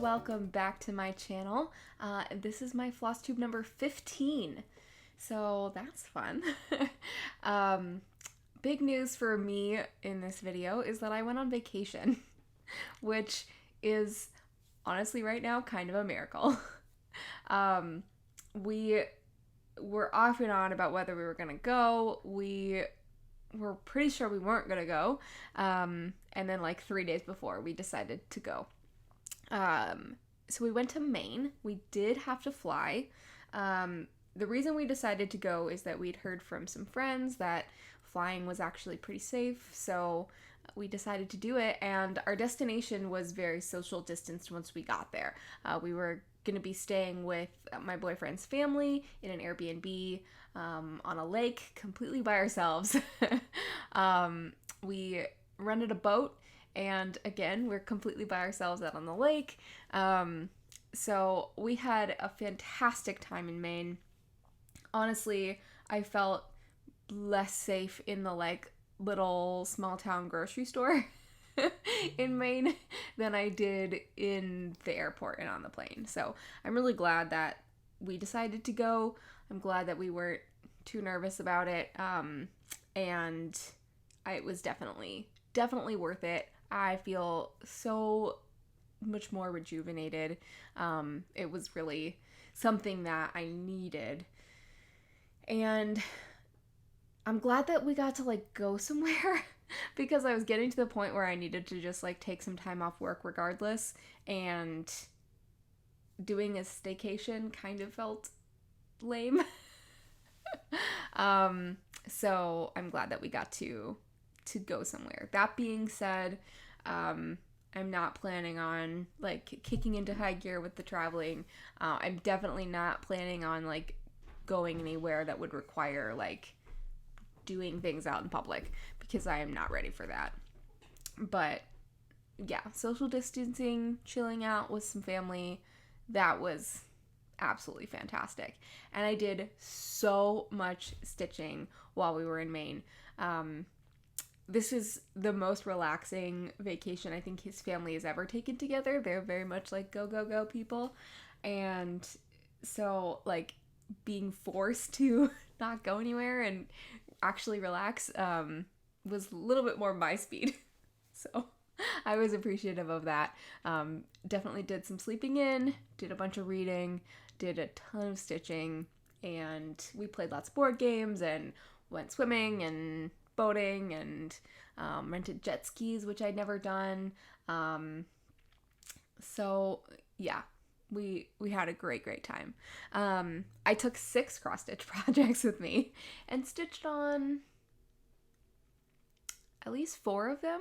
welcome back to my channel. This is my Flosstube number 15, so that's fun. Big news for me in this video is that I went on vacation, which is honestly right now kind of a miracle. We were off and on about whether we were gonna go. We were pretty sure we weren't gonna go, and then like 3 days before we decided to go. So we went to Maine. We did have to fly. The reason we decided to go is that we'd heard from some friends that flying was actually pretty safe, so we decided to do it, and our destination was very social distanced once we got there. We were going to be staying with my boyfriend's family in an Airbnb on a lake completely by ourselves. We rented a boat, and again, we're completely by ourselves out on the lake. So we had a fantastic time in Maine. Honestly, I felt less safe in the like little small town grocery store in Maine than I did in the airport and on the plane. So I'm really glad that we decided to go. I'm glad that we weren't too nervous about it. And it was definitely worth it. I feel so much more rejuvenated. It was really something that I needed. And I'm glad that we got to like go somewhere because I was getting to the point where I needed to just like take some time off work regardless, and doing a staycation kind of felt lame. So I'm glad that we got to go somewhere. That being said, I'm not planning on like kicking into high gear with the traveling. I'm definitely not planning on like going anywhere that would require like doing things out in public, because I am not ready for that. But yeah, social distancing, chilling out with some family, that was absolutely fantastic. And I did so much stitching while we were in Maine. This is the most relaxing vacation I think his family has ever taken together. They're very much like go, go, go people. And so like being forced to not go anywhere and actually relax was a little bit more my speed. So I was appreciative of that. Definitely did some sleeping in, did a bunch of reading, did a ton of stitching, and we played lots of board games and went swimming and boating and rented jet skis, which I'd never done. So yeah, we had a great time. I took 6 cross stitch projects with me and stitched on at least 4 of them.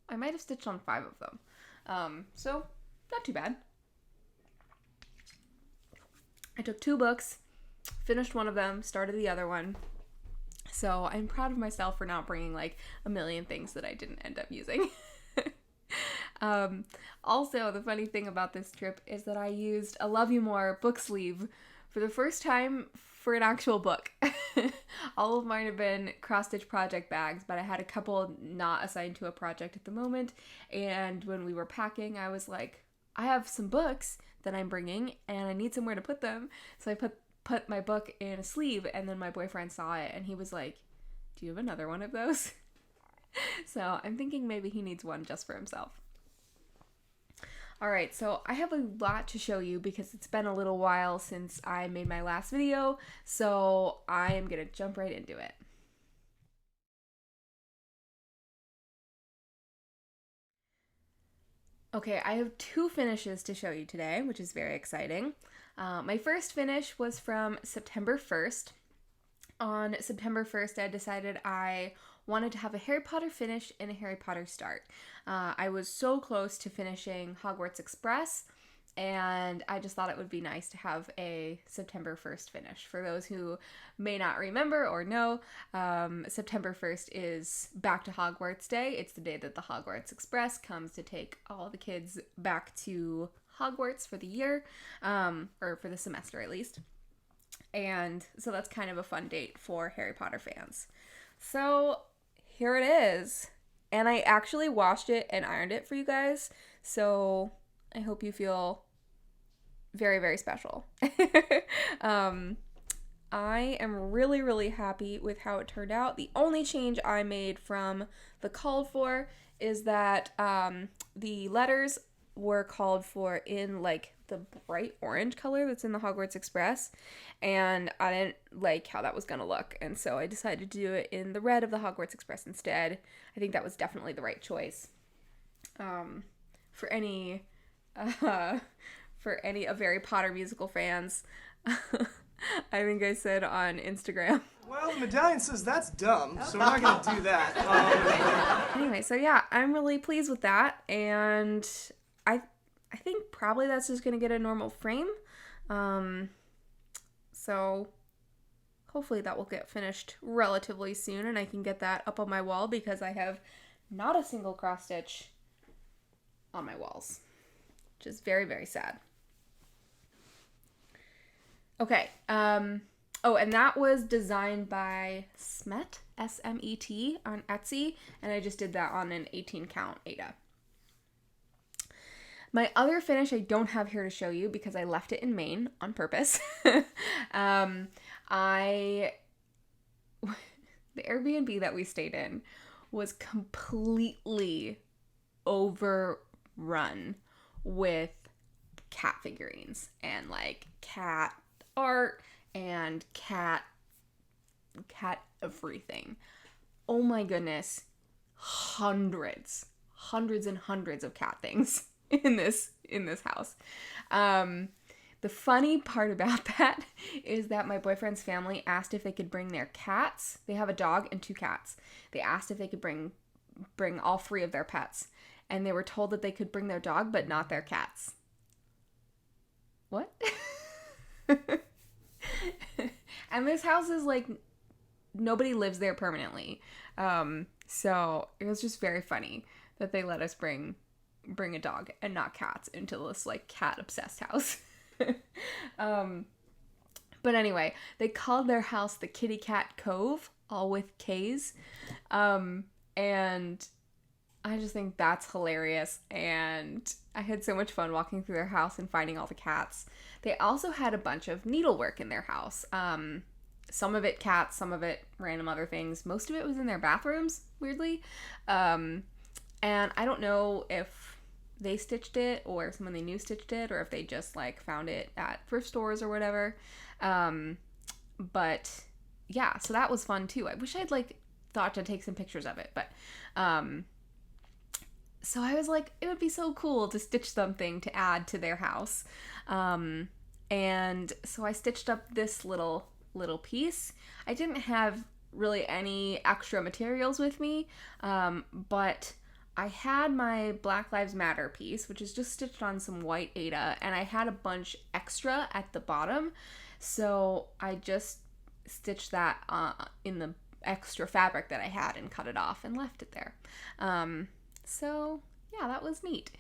I might have stitched on 5 of them. So not too bad. I took 2 books, finished one of them, started the other one. So I'm proud of myself for not bringing like a million things that I didn't end up using. Also, the funny thing about this trip is that I used a Love You More book sleeve for the first time for an actual book. All of mine have been cross-stitch project bags, but I had a couple not assigned to a project at the moment, and when we were packing, I was like, I have some books that I'm bringing, and I need somewhere to put them, so I put my book in a sleeve, and then my boyfriend saw it, and he was like, do you have another one of those? So I'm thinking maybe he needs one just for himself. Alright, so I have a lot to show you because it's been a little while since I made my last video, so I am going to jump right into it. Okay, I have 2 finishes to show you today, which is very exciting. My first finish was from September 1st. On September 1st, I decided I wanted to have a Harry Potter finish and a Harry Potter start. I was so close to finishing Hogwarts Express, and I just thought it would be nice to have a September 1st finish. For those who may not remember or know, September 1st is Back to Hogwarts Day. It's the day that the Hogwarts Express comes to take all the kids back to Hogwarts for the year, or for the semester at least. And so that's kind of a fun date for Harry Potter fans. So here it is. And I actually washed it and ironed it for you guys. So I hope you feel very, very special. I am really, really happy with how it turned out. The only change I made from the called for is that the letters were called for in like the bright orange color that's in the Hogwarts Express, and I didn't like how that was gonna look, and so I decided to do it in the red of the Hogwarts Express instead. I think that was definitely the right choice. For any of Harry Potter musical fans, I think I said on Instagram. Well, the medallion says that's dumb, so we're not going to do that. Anyway, so yeah, I'm really pleased with that, and I think probably that's just going to get a normal frame. So hopefully that will get finished relatively soon, and I can get that up on my wall because I have not a single cross stitch on my walls, which is very, very sad. Okay, oh, and that was designed by Smet, S-M-E-T, on Etsy, and I just did that on an 18 count Aida. My other finish I don't have here to show you because I left it in Maine on purpose. The Airbnb that we stayed in was completely overrun with cat figurines and like cat art and cat everything. Oh my goodness, hundreds and hundreds of cat things in this house. The funny part about that is that my boyfriend's family asked if they could bring their cats. They have a dog and 2 cats. They asked if they could bring all 3 of their pets, and they were told that they could bring their dog but not their cats. What? And this house is like, nobody lives there permanently. So it was just very funny that they let us bring a dog and not cats into this like cat obsessed house. But anyway, they called their house the Kitty Cat Cove, all with K's. And I just think that's hilarious, and I had so much fun walking through their house and finding all the cats. They also had a bunch of needlework in their house. Some of it cats, some of it random other things. Most of it was in their bathrooms, weirdly. And I don't know if they stitched it or someone they knew stitched it, or if they just like found it at thrift stores or whatever. But yeah, so that was fun too. I wish I'd like thought to take some pictures of it, but so I was like, it would be so cool to stitch something to add to their house. And so I stitched up this little piece. I didn't have really any extra materials with me, but I had my Black Lives Matter piece, which is just stitched on some white Aida, and I had a bunch extra at the bottom, so I just stitched that in the extra fabric that I had and cut it off and left it there. So yeah, that was neat.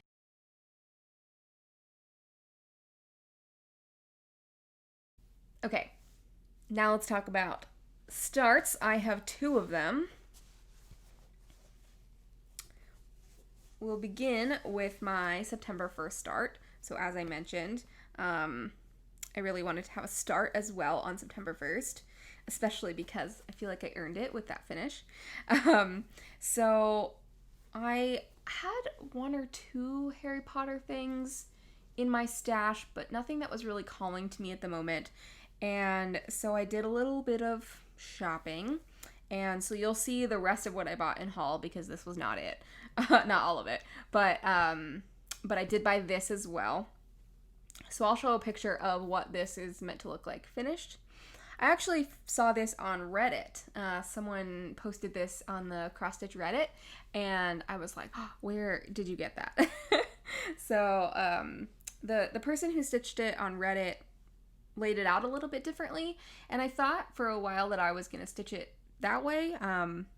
Okay, now let's talk about starts. I have 2 of them. We'll begin with my September 1st start. So as I mentioned, I really wanted to have a start as well on September 1st, especially because I feel like I earned it with that finish. So I had 1 or 2 Harry Potter things in my stash, but nothing that was really calling to me at the moment. And so I did a little bit of shopping, and so you'll see the rest of what I bought in haul because this was not it. Not all of it, but I did buy this as well. So I'll show a picture of what this is meant to look like finished. I actually saw this on Reddit. Someone posted this on the cross stitch Reddit, and I was like, oh, where did you get that? So the person who stitched it on Reddit laid it out a little bit differently, and I thought for a while that I was going to stitch it that way,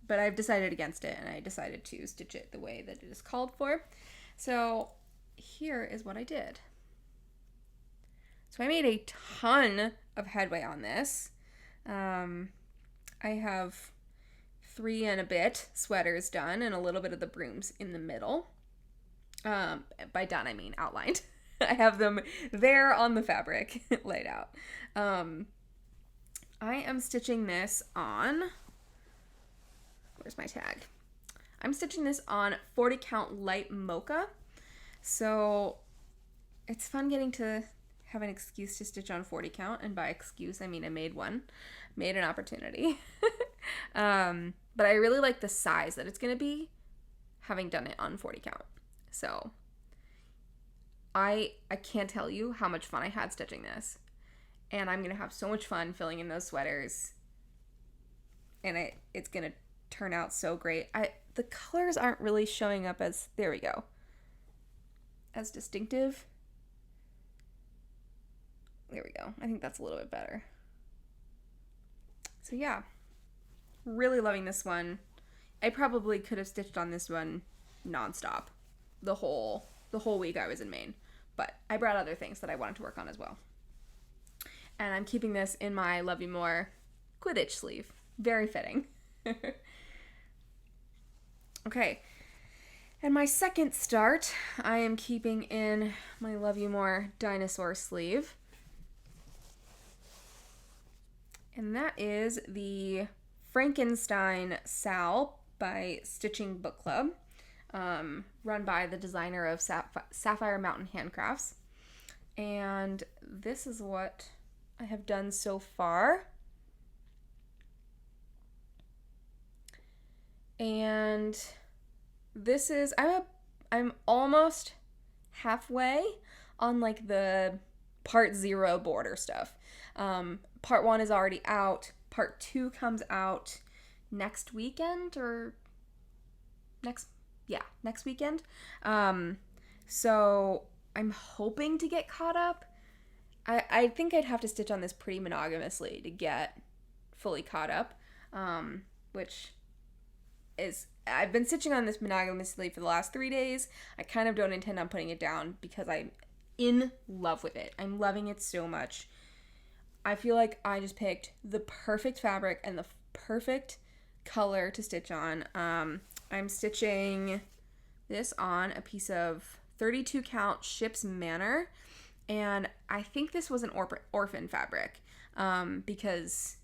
but I've decided against it, and I decided to stitch it the way that it is called for. So here is what I did. So I made a ton of headway on this. I have 3 and a bit sweaters done and a little bit of the brooms in the middle. By done, I mean outlined. I have them there on the fabric laid out. I am stitching this on, where's my tag? I'm stitching this on 40 count light mocha. So it's fun getting to have an excuse to stitch on 40 count. And by excuse, I mean I made an opportunity. But I really like the size that it's going to be, having done it on 40 count. So I can't tell you how much fun I had stitching this. And I'm going to have so much fun filling in those sweaters. And it's going to turn out so great. The colors aren't really showing up as, there we go, as distinctive. There we go. I think that's a little bit better. So yeah, really loving this one. I probably could have stitched on this one nonstop the whole week I was in Maine, but I brought other things that I wanted to work on as well. And I'm keeping this in my Love You More Quidditch sleeve. Very fitting. Okay. And my second start, I am keeping in my Love You More dinosaur sleeve. And that is the Frankenstein Sal by Stitching Book Club, run by the designer of Sapphire Mountain Handcrafts. And this is what I have done so far. And this is, I'm almost halfway on like the part 0 border stuff. Part 1 is already out. Part 2 comes out next weekend or next weekend. So I'm hoping to get caught up. I think I'd have to stitch on this pretty monogamously to get fully caught up, which is, I've been stitching on this monogamously for the last 3 days. I kind of don't intend on putting it down because I'm in love with it. I'm loving it so much. I feel like I just picked the perfect fabric and the perfect color to stitch on. I'm stitching this on a piece of 32 count Ship's Manor, and I think this was an orphan fabric, because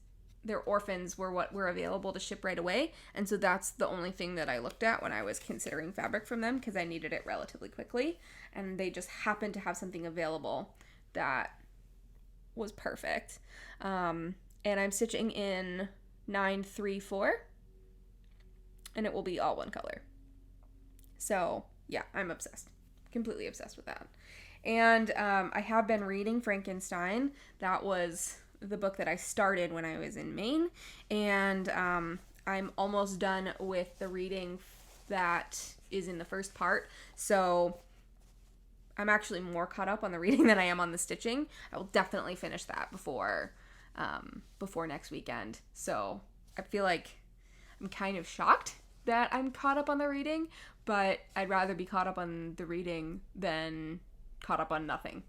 their orphans were what were available to ship right away, and so that's the only thing that I looked at when I was considering fabric from them, because I needed it relatively quickly, and they just happened to have something available that was perfect. And I'm stitching in 934, and it will be all one color. So yeah, I'm obsessed, completely obsessed with that. And I have been reading Frankenstein. That was the book that I started when I was in Maine, and I'm almost done with the reading that is in the first part. So I'm actually more caught up on the reading than I am on the stitching. I will definitely finish that before next weekend. So I feel like I'm kind of shocked that I'm caught up on the reading, but I'd rather be caught up on the reading than caught up on nothing.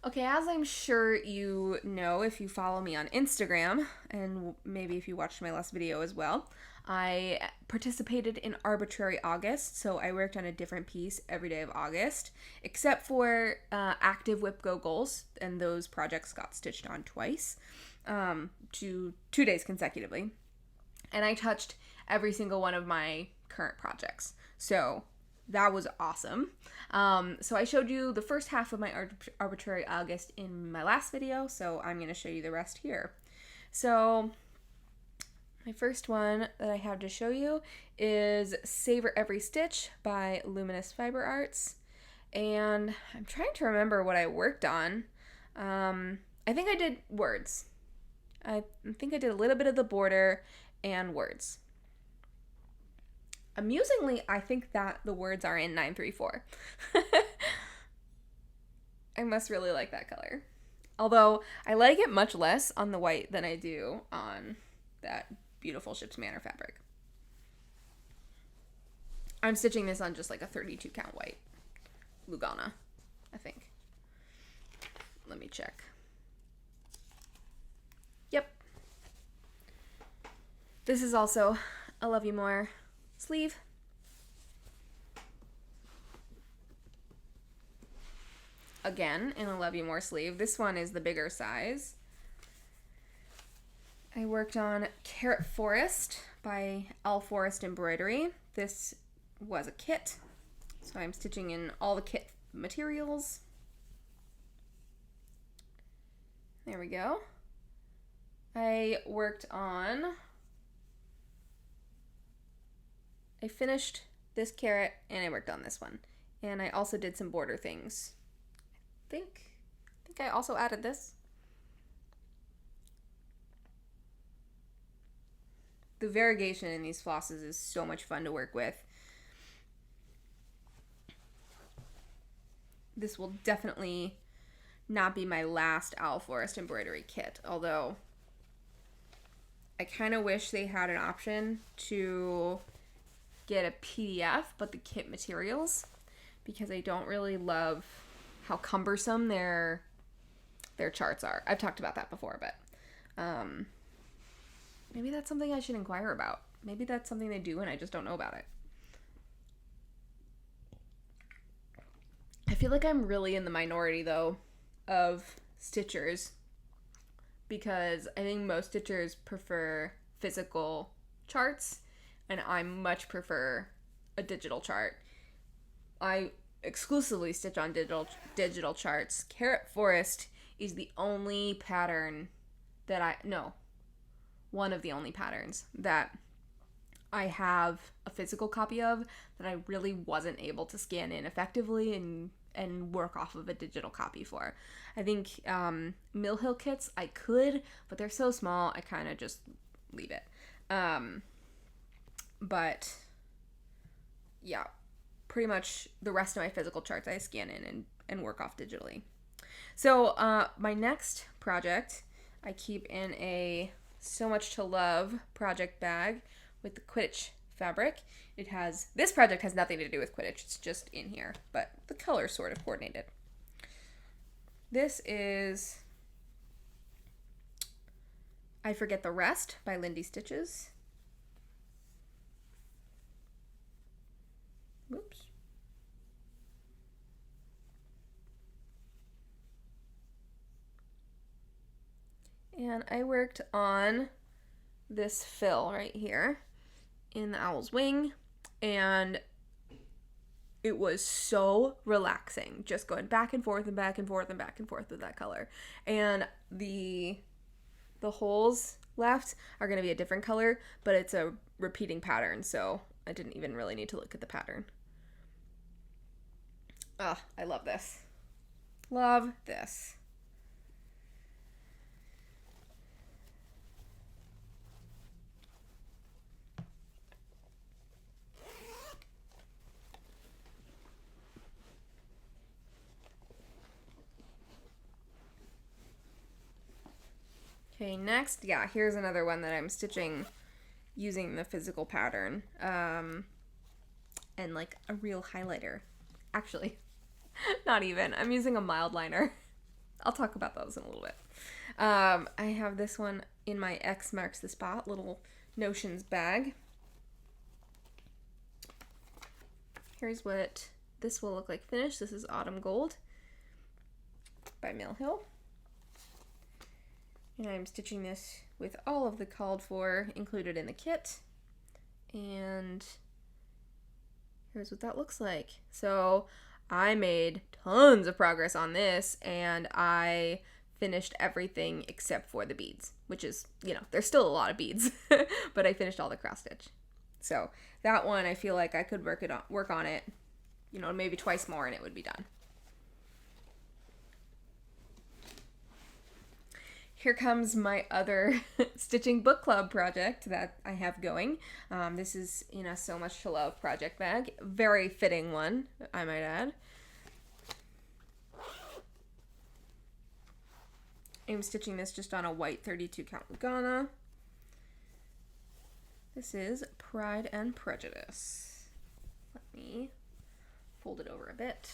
Okay, as I'm sure you know if you follow me on Instagram, and maybe if you watched my last video as well, I participated in Arbitrary August, so I worked on a different piece every day of August, except for Active Whip Go Goals, and those projects got stitched on twice, 2 days consecutively. And I touched every single one of my current projects, so that was awesome. So I showed you the first half of my Arbitrary August in my last video, so I'm going to show you the rest here. So my first one that I have to show you is Savor Every Stitch by Luminous Fiber Arts. And I'm trying to remember what I worked on. I think I did words. I think I did a little bit of the border and words. Amusingly, I think that the words are in 934. I must really like that color. Although, I like it much less on the white than I do on that beautiful Ship's Manor fabric. I'm stitching this on just like a 32 count white Lugana, I think. Let me check. Yep. This is also a Love You More sleeve. Again, in a Love You More sleeve. This one is the bigger size. I worked on Carrot Forest by Forest Embroidery. This was a kit, so I'm stitching in all the kit materials. There we go. I finished this carrot and I worked on this one. And I also did some border things. I think I also added this. The variegation in these flosses is so much fun to work with. This will definitely not be my last Forest embroidery kit, although I kind of wish they had an option to get a PDF but the kit materials, because I don't really love how cumbersome their charts are. I've talked about that before, but maybe that's something I should inquire about. Maybe that's something they do and I just don't know about it. I feel like I'm really in the minority, though, of stitchers, because I think most stitchers prefer physical charts, and I much prefer a digital chart. I exclusively stitch on digital charts. Carrot Forest is the only pattern that one of the only patterns that I have a physical copy of that I really wasn't able to scan in effectively and work off of a digital copy for. I think Mill Hill kits I could, but they're so small I kind of just leave it. But yeah, pretty much the rest of my physical charts I scan in and work off digitally. So my next project I keep in a So Much to Love project bag with the Quidditch fabric. This project has nothing to do with Quidditch, it's just in here, but the colors sort of coordinated. This is I Forget the Rest by Lindy Stitches. Whoops. And I worked on this fill right here in the owl's wing, and it was so relaxing, just going back and forth and back and forth and back and forth with that color. And the holes left are going to be a different color, but it's a repeating pattern, so I didn't even really need to look at the pattern. I love this. Love this. Okay, next, here's another one that I'm stitching using the physical pattern, and like a real highlighter. Actually, not even. I'm using a mild liner. I'll talk about those in a little bit. I have this one in my X Marks the Spot little notions bag. Here's what this will look like finished. This is Autumn Gold by Mill Hill. And I'm stitching this with all of the called for included in the kit. And here's what that looks like. So I made tons of progress on this, and I finished everything except for the beads, which is, there's still a lot of beads, but I finished all the cross stitch. So that one, I feel like I could work on it, maybe twice more and it would be done. Here comes my other stitching book club project that I have going. This is in a So Much to Love project bag. Very fitting one, I might add. I'm stitching this just on a white 32 count Ghana. This is Pride and Prejudice. Let me fold it over a bit.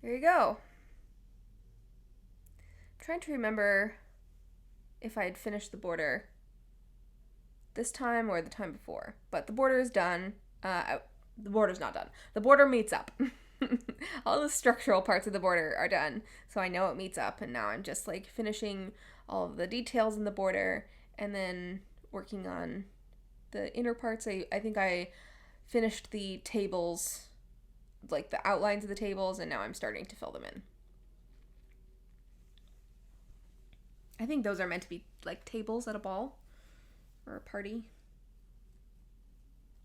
There you go. I'm trying to remember if I had finished the border this time or the time before. But the border is done. The border's not done. The border meets up. All the structural parts of the border are done. So I know it meets up, and now I'm just like finishing all of the details in the border and then working on the inner parts. I think I finished the tables, like the outlines of the tables, and now I'm starting to fill them in. I think those are meant to be like tables at a ball or a party.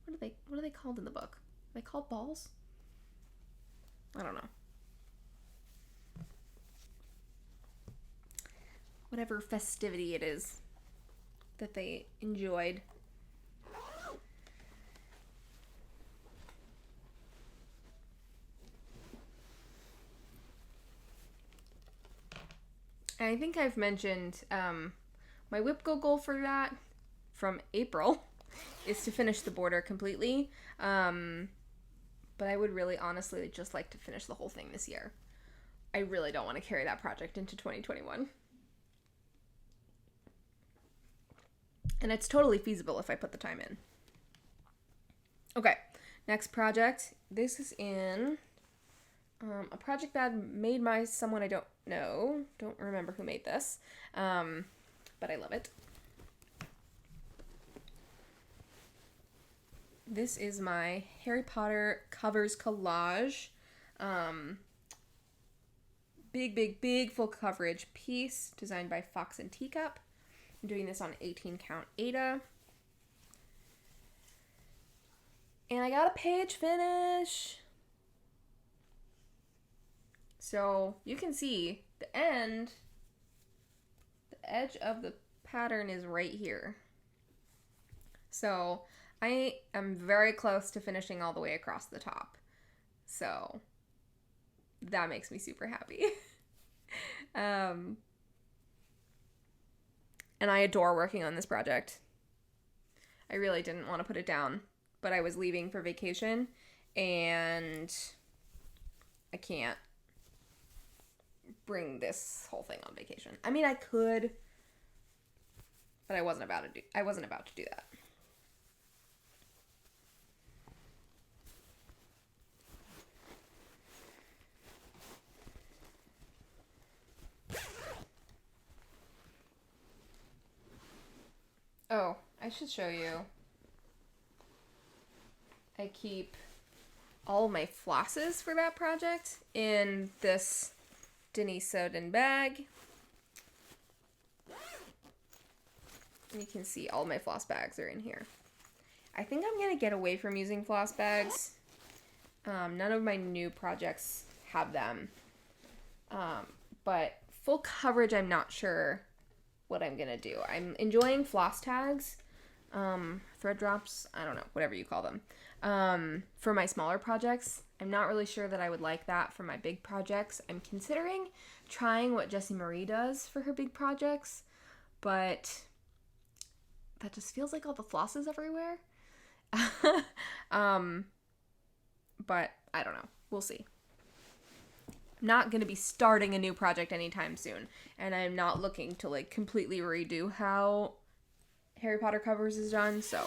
What are they called in the book? Are they called balls? I don't know. Whatever festivity it is that they enjoyed. And I think I've mentioned my WIPGO goal for that from April is to finish the border completely. But I would really honestly just like to finish the whole thing this year. I really don't want to carry that project into 2021. And it's totally feasible if I put the time in. Okay, next project. This is in a project bag made by someone I don't know. Don't remember who made this. But I love it. This is my Harry Potter covers collage. Big full coverage piece designed by Fox and Teacup. I'm doing this on 18 count Ada. And I got a page finish. So you can see the edge of the pattern is right here. So I am very close to finishing all the way across the top. So that makes me super happy. And I adore working on this project. I really didn't want to put it down, but I was leaving for vacation and I can't bring this whole thing on vacation. I mean, I could, but I wasn't about to do that. Oh, I should show you. I keep all my flosses for that project in this Denise Soden bag. And you can see all my floss bags are in here. I think I'm going to get away from using floss bags. None of my new projects have them. But full coverage, I'm not sure what I'm going to do. I'm enjoying floss tags, thread drops, I don't know, whatever you call them, for my smaller projects. I'm not really sure that I would like that for my big projects. I'm considering trying what Jessie Marie does for her big projects, but that just feels like all the floss is everywhere. But I don't know. We'll see. I'm not going to be starting a new project anytime soon, and I'm not looking to like completely redo how Harry Potter covers is done, so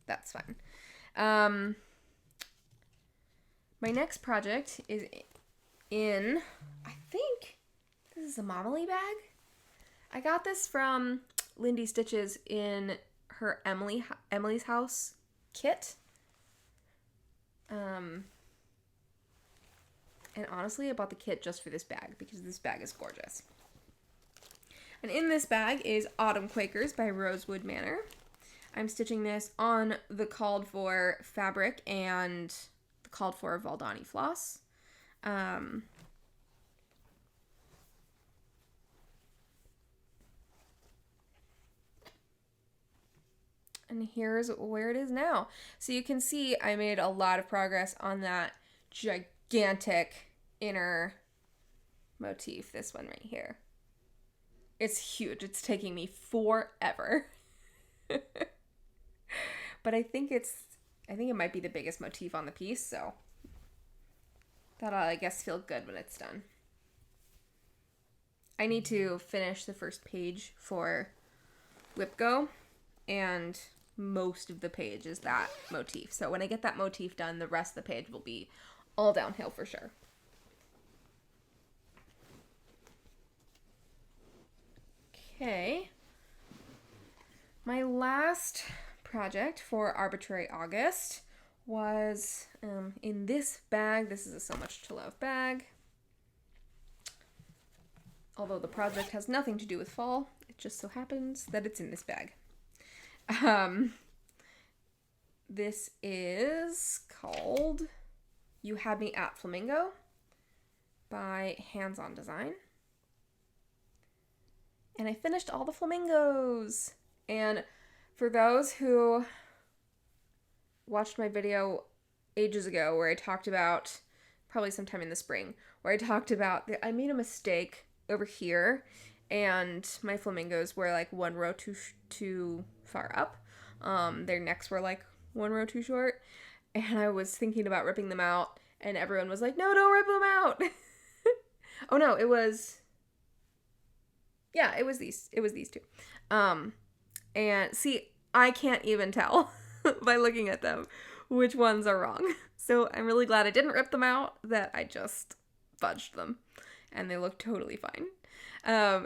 that's fine. My next project is in, I think this is a Momily bag. I got this from Lindy Stitches in her Emily's House kit. And honestly, I bought the kit just for this bag because this bag is gorgeous. And in this bag is Autumn Quakers by Rosewood Manor. I'm stitching this on the called for fabric and the called for Valdani floss. And here's where it is now. So you can see I made a lot of progress on that gigantic inner motif, this one right here. It's huge. It's taking me forever. But I think it might be the biggest motif on the piece, so that'll, I guess, feel good when it's done. I need to finish the first page for WIPGO, and most of the page is that motif. So when I get that motif done, the rest of the page will be all downhill for sure. Okay. My last project for Arbitrary August was in this bag. This is a So Much to Love bag. Although the project has nothing to do with fall, it just so happens that it's in this bag. This is called You Had Me at Flamingo by Hands On Design. And I finished all the flamingos. And for those who watched my video ages ago where I talked about, probably sometime in the spring, where I talked about that I made a mistake over here and my flamingos were like one row too far up. Their necks were like one row too short. And I was thinking about ripping them out and everyone was like, no, don't rip them out. Oh no, it was these. It was these two. And see, I can't even tell by looking at them which ones are wrong. So I'm really glad I didn't rip them out, that I just fudged them. And they look totally fine.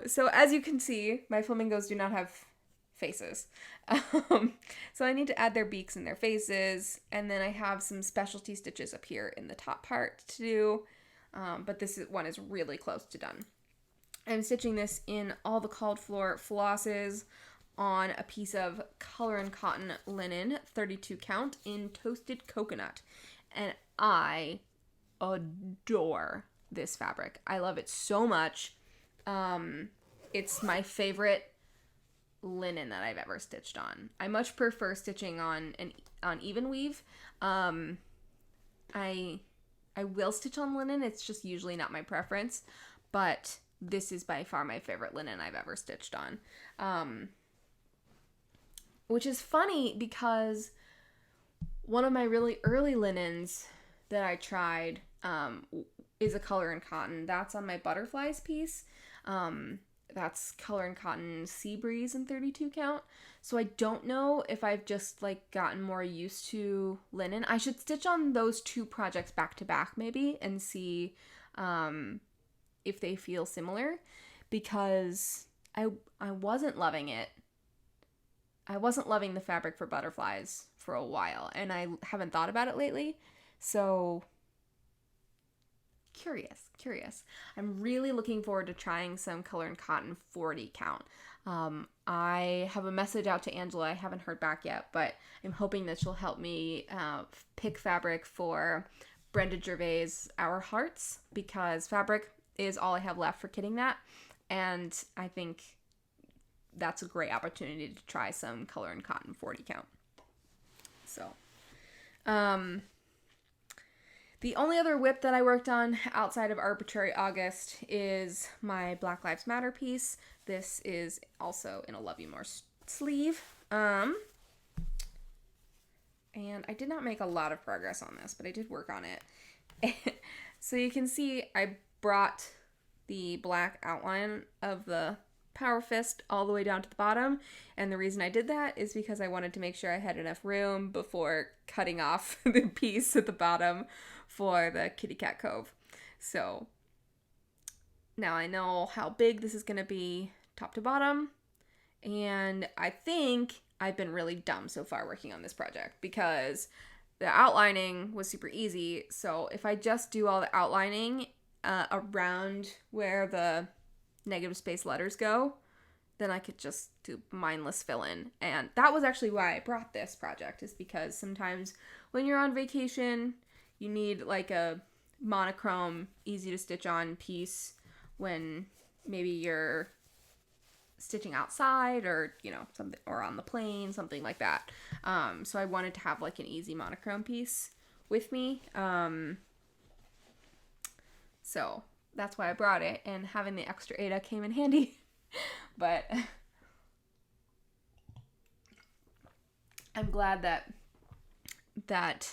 So as you can see, my flamingos do not have faces. So I need to add their beaks and their faces. And then I have some specialty stitches up here in the top part to do. But this one is really close to done. I'm stitching this in all the Called For flosses on a piece of Color and Cotton linen, 32 count, in Toasted Coconut. And I adore this fabric. I love it so much. It's my favorite linen that I've ever stitched on. I much prefer stitching on even weave. I will stitch on linen. It's just usually not my preference, but this is by far my favorite linen I've ever stitched on. Which is funny because one of my really early linens that I tried is a Color and Cotton. That's on my butterflies piece. That's Color and Cotton Sea Breeze in 32 count. So I don't know if I've just like gotten more used to linen. I should stitch on those two projects back to back maybe and see if they feel similar, because I wasn't loving it. I wasn't loving the fabric for butterflies for a while, and I haven't thought about it lately. So curious. I'm really looking forward to trying some Color and Cotton 40 count. I have a message out to Angela. I haven't heard back yet, but I'm hoping that she'll help me pick fabric for Brenda Gervais' Our Hearts, because fabric is all I have left for kitting that, and I think that's a great opportunity to try some Color and Cotton 40 count. So, the only other whip that I worked on outside of Arbitrary August is my Black Lives Matter piece. This is also in a Love You More sleeve. And I did not make a lot of progress on this, but I did work on it. So you can see I brought the black outline of the Power Fist all the way down to the bottom, and the reason I did that is because I wanted to make sure I had enough room before cutting off the piece at the bottom for the kitty cat Kove. So now I know how big this is going to be top to bottom, and I think I've been really dumb so far working on this project because the outlining was super easy. So if I just do all the outlining around where the negative space letters go, then I could just do mindless fill in. And that was actually why I brought this project, is because sometimes when you're on vacation, you need like a monochrome, easy to stitch on piece when maybe you're stitching outside or, you know, something, or on the plane, something like that. So I wanted to have like an easy monochrome piece with me. So that's why I brought it, and having the extra Ada came in handy. But I'm glad that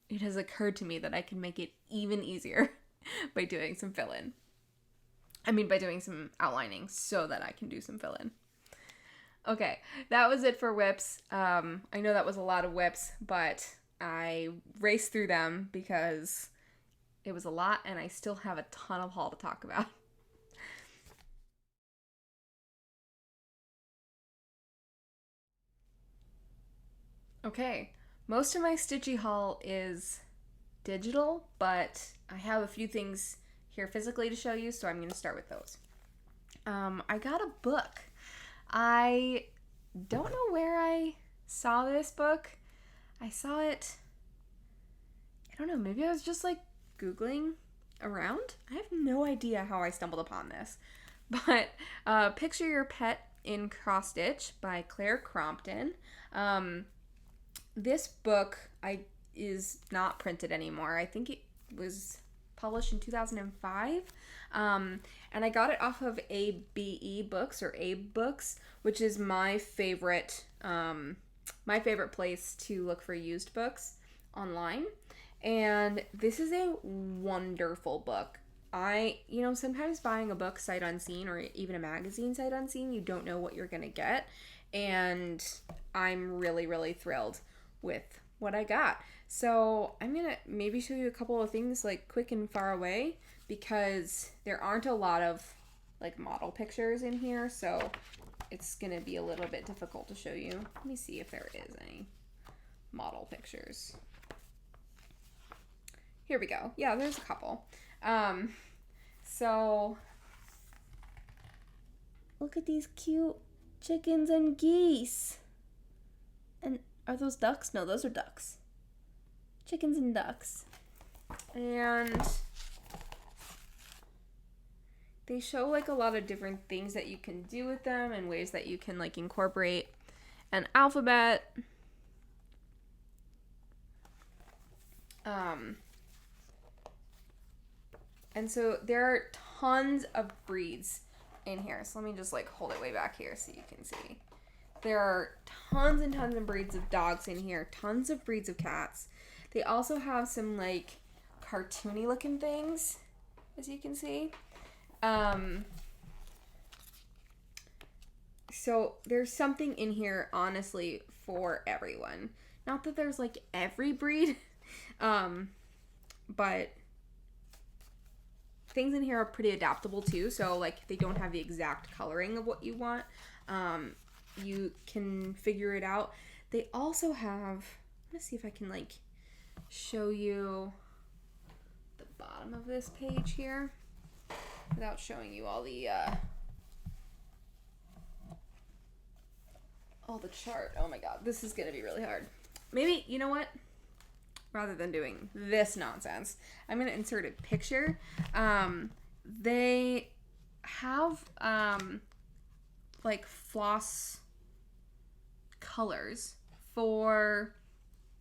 it has occurred to me that I can make it even easier by doing some fill-in. I mean, by doing some outlining so that I can do some fill-in. Okay, that was it for whips. I know that was a lot of whips, but I raced through them because it was a lot and I still have a ton of haul to talk about. Okay, most of my Stitchy haul is digital, but I have a few things here physically to show you, so I'm going to start with those. I got a book. I don't know where I saw this book. I saw it, I don't know, maybe I was just like Googling around. I have no idea how I stumbled upon this. But Picture Your Pet in Cross Stitch by Claire Crompton. This book is not printed anymore. I think it was published in 2005. And I got it off of ABE Books or Abe Books, which is my favorite place to look for used books online. And this is a wonderful book. Sometimes buying a book sight unseen or even a magazine sight unseen, you don't know what you're going to get. And I'm really, really thrilled with what I got. So I'm going to maybe show you a couple of things like quick and far away because there aren't a lot of like model pictures in here. So it's going to be a little bit difficult to show you. Let me see if there is any model pictures. Here we go. Yeah, there's a couple. So look at these cute chickens and geese. And are those ducks? No, those are ducks. Chickens and ducks. And they show like a lot of different things that you can do with them and ways that you can like incorporate an alphabet. And so there are tons of breeds in here. So let me just like hold it way back here so you can see. There are tons and tons of breeds of dogs in here, tons of breeds of cats. They also have some like cartoony looking things, as you can see. So there's something in here, honestly, for everyone. Not that there's like every breed, but things in here are pretty adaptable too. So like if they don't have the exact coloring of what you want, you can figure it out. They also have, let's see if I can like show you the bottom of this page here without showing you all the chart. Oh my god, this is gonna be really hard. Maybe, you know what? Rather than doing this nonsense, I'm gonna insert a picture. They have like floss colors for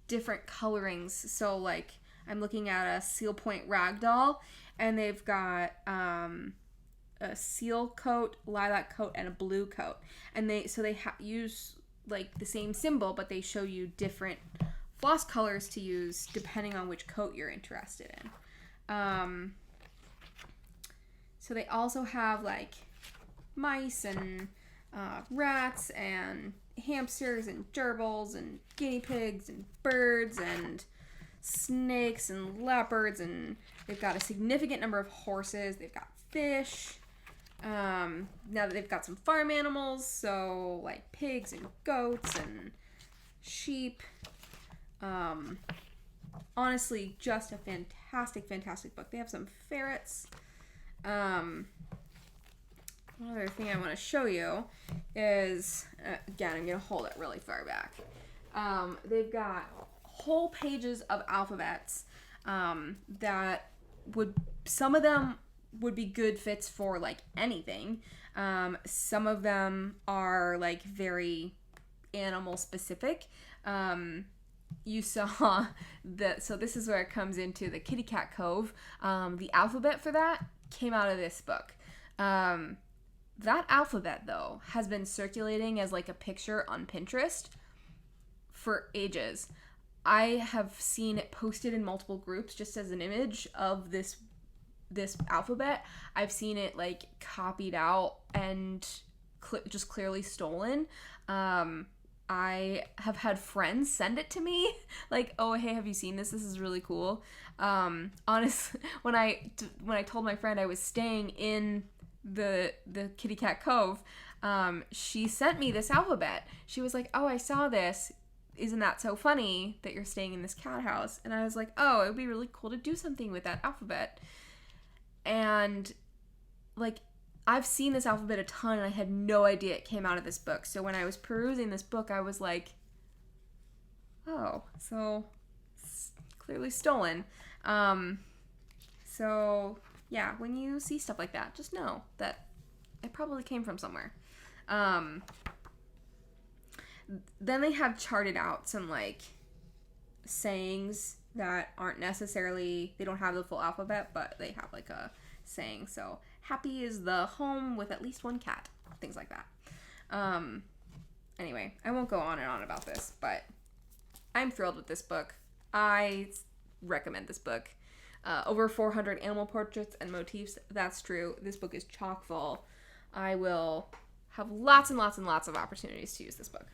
different colorings. So like I'm looking at a seal point ragdoll, and they've got a seal coat, lilac coat, and a blue coat, and they use like the same symbol, but they show you different floss colors to use depending on which coat you're interested in. So they also have like mice and rats and hamsters and gerbils and guinea pigs and birds and snakes and leopards, and they've got a significant number of horses. They've got fish. Now that they've got some farm animals, so like pigs and goats and sheep. Honestly, just a fantastic book. They have some ferrets. One other thing I want to show you is, again, I'm going to hold it really far back. They've got whole pages of alphabets that some of them would be good fits for like anything. Some of them are like very animal specific. You saw so this is where it comes into the kitty cat Kove. The alphabet for that came out of this book. That alphabet, though, has been circulating as like a picture on Pinterest for ages. I have seen it posted in multiple groups just as an image of this alphabet. I've seen it like copied out and just clearly stolen. I have had friends send it to me, like, oh, hey, have you seen this? This is really cool. Honestly, when I told my friend I was staying in the kitty cat Kove, she sent me this alphabet. She was like, oh, I saw this. Isn't that so funny that you're staying in this cat house? And I was like, oh, it would be really cool to do something with that alphabet. And, like, I've seen this alphabet a ton, and I had no idea it came out of this book. So when I was perusing this book, I was like, oh, so it's clearly stolen. So, yeah, when you see stuff like that, just know that it probably came from somewhere. Then they have charted out some, like, sayings that aren't necessarily, they don't have the full alphabet, but they have, like, a saying. So, happy is the home with at least one cat. Things like that. Anyway, I won't go on and on about this, but I'm thrilled with this book. I recommend this book. Over 400 animal portraits and motifs. That's true. This book is chock full. I will have lots and lots and lots of opportunities to use this book.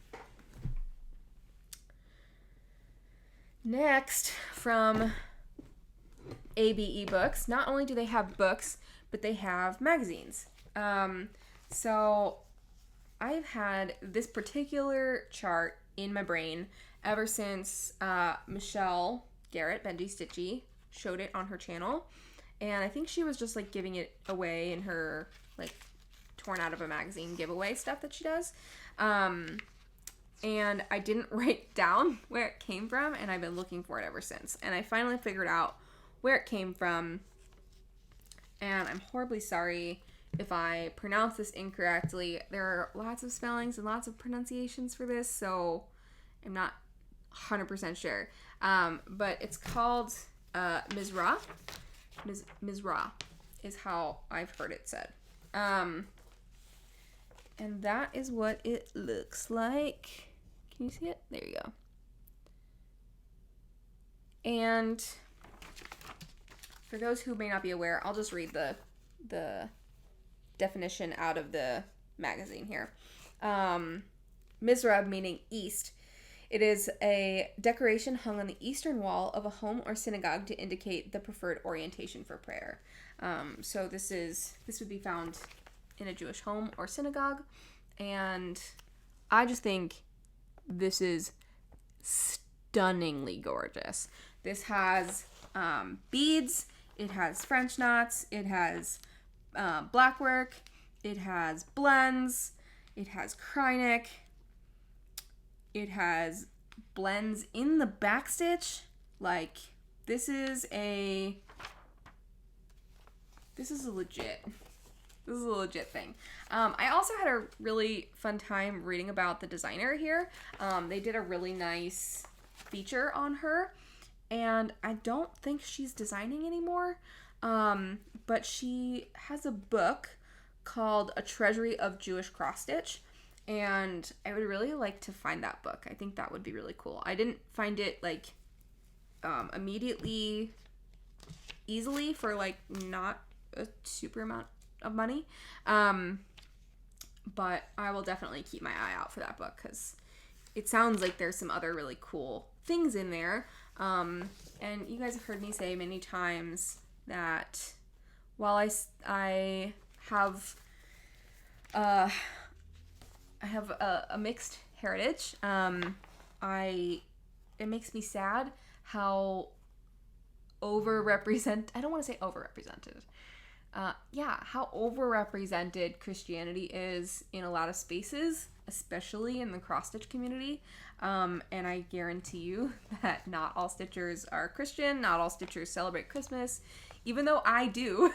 Next, from ABE Books, not only do they have books, but they have magazines. So I've had this particular chart in my brain ever since Michelle Garrett, Bendy Stitchy, showed it on her channel. And I think she was just, like, giving it away in her, like, torn out of a magazine giveaway stuff that she does. And I didn't write down where it came from, and I've been looking for it ever since. And I finally figured out where it came from, and I'm horribly sorry if I pronounce this incorrectly. There are lots of spellings and lots of pronunciations for this, so I'm not 100% sure. But it's called Mizra. Mizra is how I've heard it said. And that is what it looks like. Can you see it? There you go. And for those who may not be aware, I'll just read the definition out of the magazine here. Mizrab meaning east. It is a decoration hung on the eastern wall of a home or synagogue to indicate the preferred orientation for prayer. So this would be found in a Jewish home or synagogue, and I just think this is stunningly gorgeous. This has beads, it has French knots, it has blackwork, it has blends, it has Krynick, it has blends in the backstitch. Like, this is a legit thing. I also had a really fun time reading about the designer here. They did a really nice feature on her, and I don't think she's designing anymore, but she has a book called A Treasury of Jewish Cross Stitch, and I would really like to find that book. I think that would be really cool. I didn't find it, like, immediately easily for, like, not a super amount of money, but I will definitely keep my eye out for that book, because it sounds like there's some other really cool things in there. And you guys have heard me say many times that while I have a mixed heritage, it makes me sad how how overrepresented Christianity is in a lot of spaces, especially in the cross-stitch community. And I guarantee you that not all stitchers are Christian, not all stitchers celebrate Christmas, even though I do.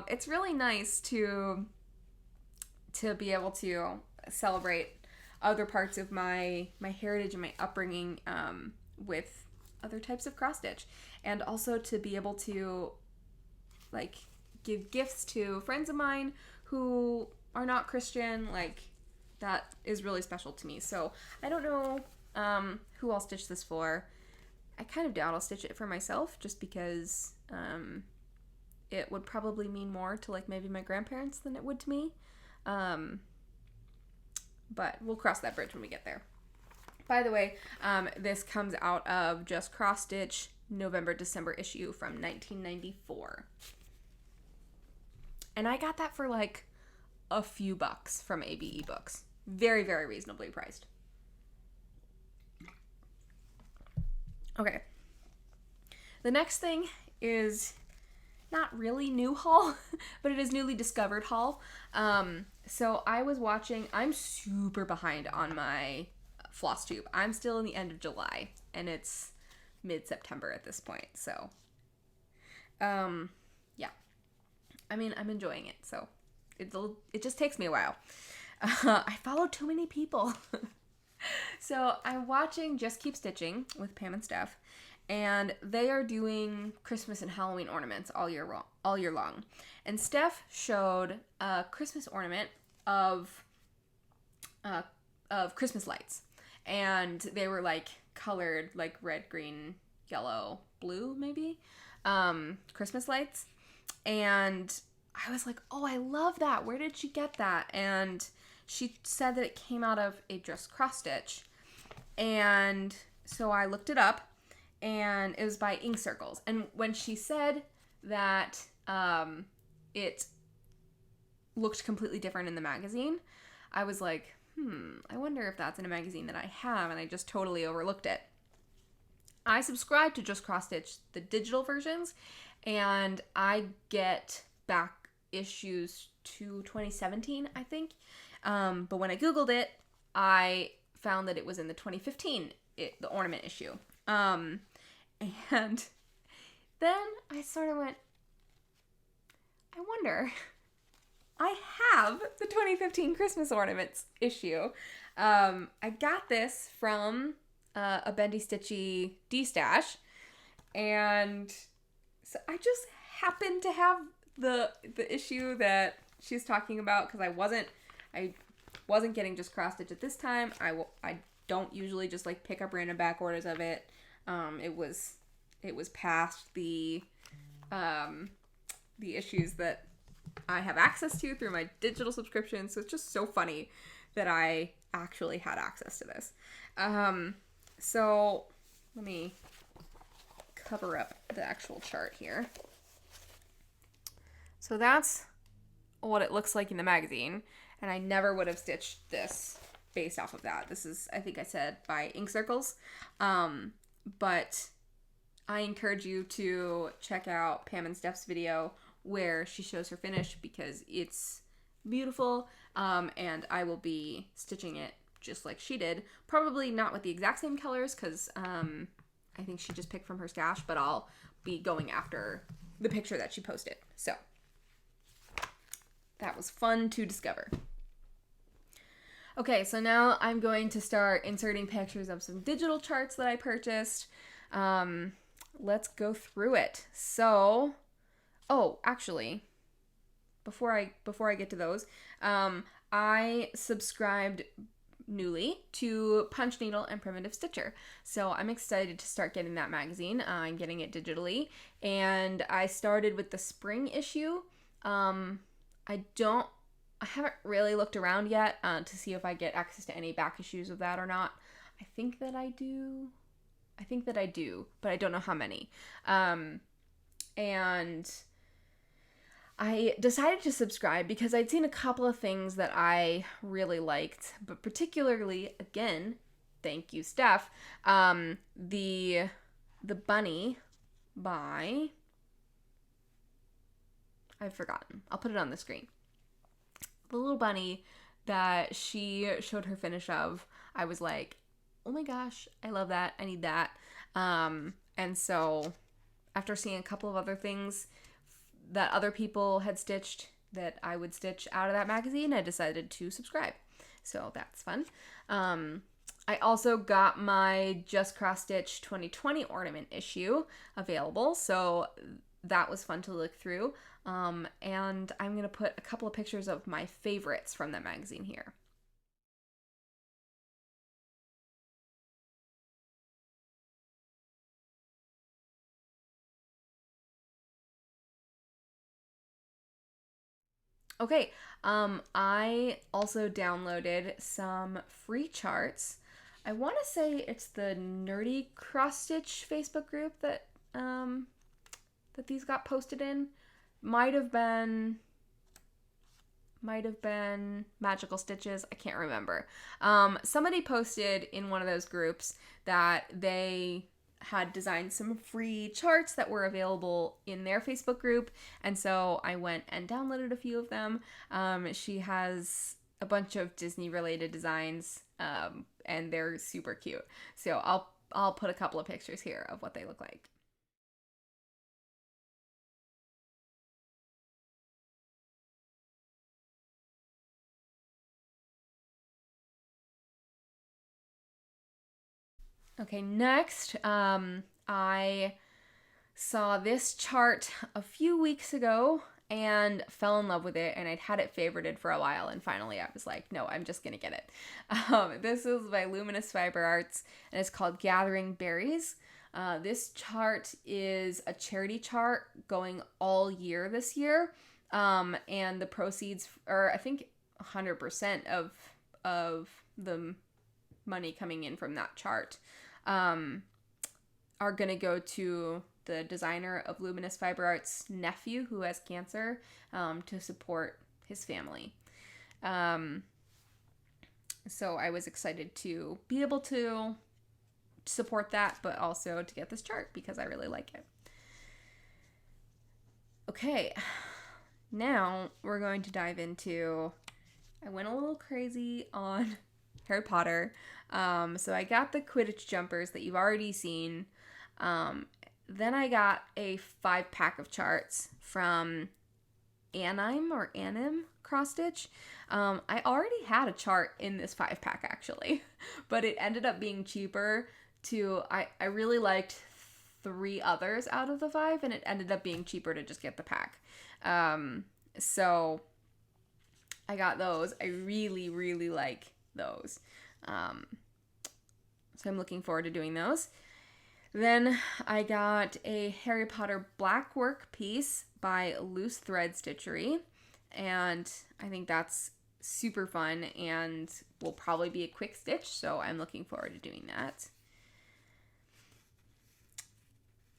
It's really nice to be able to celebrate other parts of my heritage and my upbringing with other types of cross-stitch, and also to be able to, like, give gifts to friends of mine who are not Christian. Like, that is really special to me. So I don't know who I'll stitch this for. I kind of doubt I'll stitch it for myself, just because it would probably mean more to, like, maybe my grandparents than it would to me. But we'll cross that bridge when we get there. By the way, this comes out of Just Cross Stitch November-December issue from 1994. And I got that for like a few bucks from ABE Books. Very, very reasonably priced. Okay. The next thing is not really new haul, but it is newly discovered haul. So I was watching, I'm super behind on my Flosstube. I'm still in the end of July, and it's mid-September at this point, so yeah. I mean, I'm enjoying it, so it just takes me a while. I follow too many people. So I'm watching Just Keep Stitching with Pam and Steph, and they are doing Christmas and Halloween ornaments all year long. And Steph showed a Christmas ornament of Christmas lights, and they were like colored like red, green, yellow, blue, maybe, Christmas lights. And I was like, oh, I love that. Where did she get that? And she said that it came out of a Just Cross Stitch. And so I looked it up, and it was by Ink Circles. And when she said that it looked completely different in the magazine, I was like, I wonder if that's in a magazine that I have, and I just totally overlooked it. I subscribe to Just Cross Stitch, the digital versions, and I get back issues to 2017, I think. But when I Googled it, I found that it was in the 2015, the ornament issue. And then I sort of went, I wonder, I have the 2015 Christmas ornaments issue. I got this from a Bendy Stitchy D-stash, and so I just happened to have the issue that she's talking about, because I wasn't getting Just Cross Stitch at this time. I don't usually just like pick up random back orders of it. It was past the issues that I have access to through my digital subscription, so it's just so funny that I actually had access to this. So let me cover up the actual chart here. So that's what it looks like in the magazine, and I never would have stitched this based off of that. This is, I think I said, by Ink Circles, but I encourage you to check out Pam and Steph's video where she shows her finish, because it's beautiful, and I will be stitching it just like she did. Probably not with the exact same colors, because I think she just picked from her stash, but I'll be going after the picture that she posted. So that was fun to discover. Okay, so now I'm going to start inserting pictures of some digital charts that I purchased. Let's go through it. So, actually, before I get to those, I subscribed newly to Punch Needle and Primitive Stitcher. So I'm excited to start getting that magazine. I'm getting it digitally, and I started with the spring issue. I haven't really looked around yet to see if I get access to any back issues of that or not. I think that I do, but I don't know how many. And I decided to subscribe because I'd seen a couple of things that I really liked, but particularly, again, thank you, Steph, the bunny by, I've forgotten. I'll put it on the screen. The little bunny that she showed her finish of, I was like, oh my gosh, I love that. I need that. And so after seeing a couple of other things that other people had stitched that I would stitch out of that magazine, I decided to subscribe. So that's fun. I also got my Just Cross Stitch 2020 ornament issue available, so that was fun to look through. And I'm going to put a couple of pictures of my favorites from that magazine here. Okay, I also downloaded some free charts. I want to say it's the Nerdy Cross Stitch Facebook group that that these got posted in. Might have been Magical Stitches. I can't remember. Somebody posted in one of those groups that they had designed some free charts that were available in their Facebook group, and so I went and downloaded a few of them. She has a bunch of Disney related designs, and they're super cute. So I'll put a couple of pictures here of what they look like. Okay, next, I saw this chart a few weeks ago and fell in love with it, and I'd had it favorited for a while, and finally I was like, no, I'm just gonna get it. This is by Luminous Fiber Arts, and it's called Gathering Berries. This chart is a charity chart going all year this year, and the proceeds are, I think, 100% of the money coming in from that chart are going to go to the designer of Luminous Fiber Arts' nephew who has cancer, to support his family. So I was excited to be able to support that, but also to get this chart because I really like it. Okay, now we're going to dive into, I went a little crazy on Harry Potter. So I got the Quidditch jumpers that you've already seen. Then I got a 5-pack of charts from Anim Cross Stitch. I already had a chart in this 5-pack actually, but it ended up being cheaper I really liked 3 others out of the 5, and it ended up being cheaper to just get the pack. So I got those. I really, really like those. So I'm looking forward to doing those. Then I got a Harry Potter black work piece by Loose Thread Stitchery, and I think that's super fun and will probably be a quick stitch, so I'm looking forward to doing that.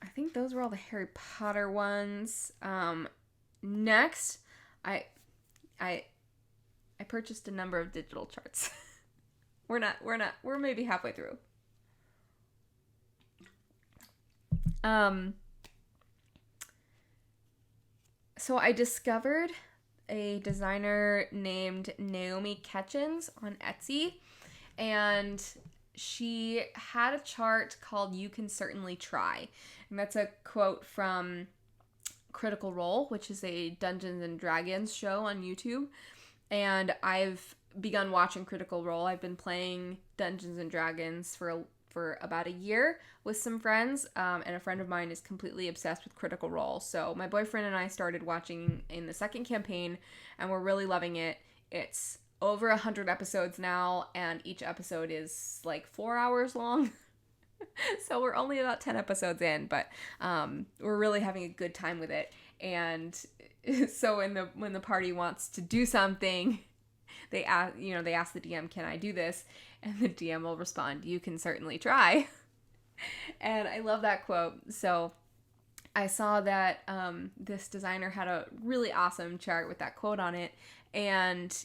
I think those were all the Harry Potter ones. Next, I purchased a number of digital charts. We're maybe halfway through. So I discovered a designer named Naomi Ketchens on Etsy, and she had a chart called You Can Certainly Try. And that's a quote from Critical Role, which is a Dungeons and Dragons show on YouTube. And I've begun watching Critical Role. I've been playing Dungeons and Dragons for about a year with some friends, and a friend of mine is completely obsessed with Critical Role. So my boyfriend and I started watching in the second campaign, and we're really loving it. It's over 100 episodes now, and each episode is like 4 hours long. So we're only about 10 episodes in, but we're really having a good time with it. And so when the party wants to do something, they ask the DM, "Can I do this?" And the DM will respond, "You can certainly try." And I love that quote. So I saw that this designer had a really awesome chart with that quote on it, and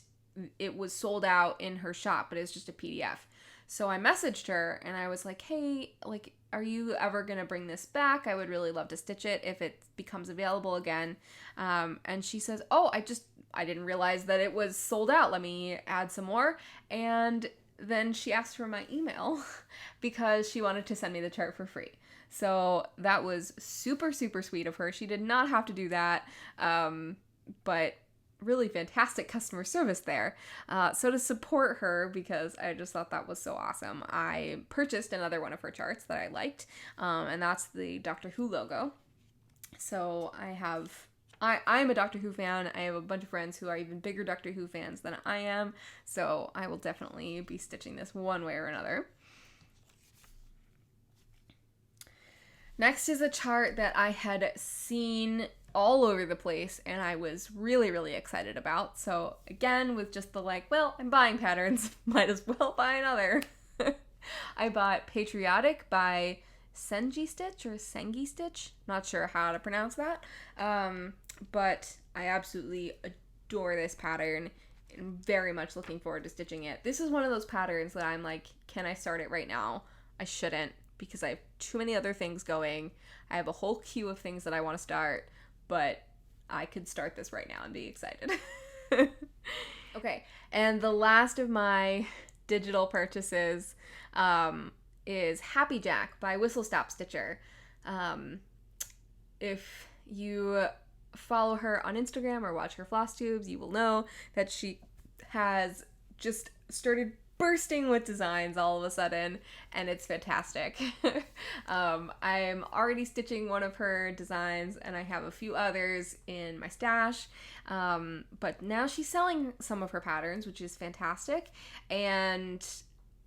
it was sold out in her shop, but it's just a PDF. So I messaged her and I was like, "Hey, like, are you ever gonna bring this back? I would really love to stitch it if it becomes available again." And she says, "Oh, I didn't realize that it was sold out. Let me add some more." And then she asked for my email because she wanted to send me the chart for free. So that was super, super sweet of her. She did not have to do that, but really fantastic customer service there. So to support her, because I just thought that was so awesome, I purchased another one of her charts that I liked, and that's the Doctor Who logo. So I'm a Doctor Who fan. I have a bunch of friends who are even bigger Doctor Who fans than I am, so I will definitely be stitching this one way or another. Next is a chart that I had seen all over the place and I was really, really excited about. So again, with just the like, well, I'm buying patterns, might as well buy another. I bought Patriotic by Sengi Stitch, not sure how to pronounce that, but I absolutely adore this pattern and very much looking forward to stitching it. This is one of those patterns that I'm like, can I start it right now? I shouldn't, because I have too many other things going. I have a whole queue of things that I want to start, but I could start this right now and be excited. Okay, and the last of my digital purchases is Happy Jack by Whistle Stop Stitcher. If you follow her on Instagram or watch her Flosstubes, you will know that she has just started bursting with designs all of a sudden, and it's fantastic. I'm already stitching one of her designs, and I have a few others in my stash, but now she's selling some of her patterns, which is fantastic, and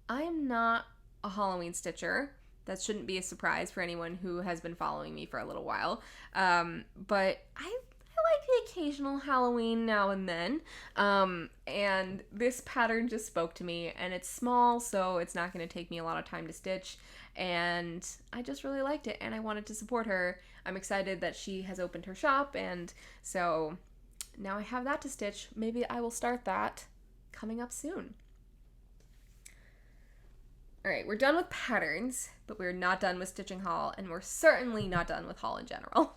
I'm not a Halloween stitcher. That shouldn't be a surprise for anyone who has been following me for a little while, but I like the occasional Halloween now and then, and this pattern just spoke to me, and it's small, so it's not going to take me a lot of time to stitch, and I just really liked it, and I wanted to support her. I'm excited that she has opened her shop, and so now I have that to stitch. Maybe I will start that coming up soon. Alright, we're done with patterns, but we're not done with stitching haul, and we're certainly not done with haul in general.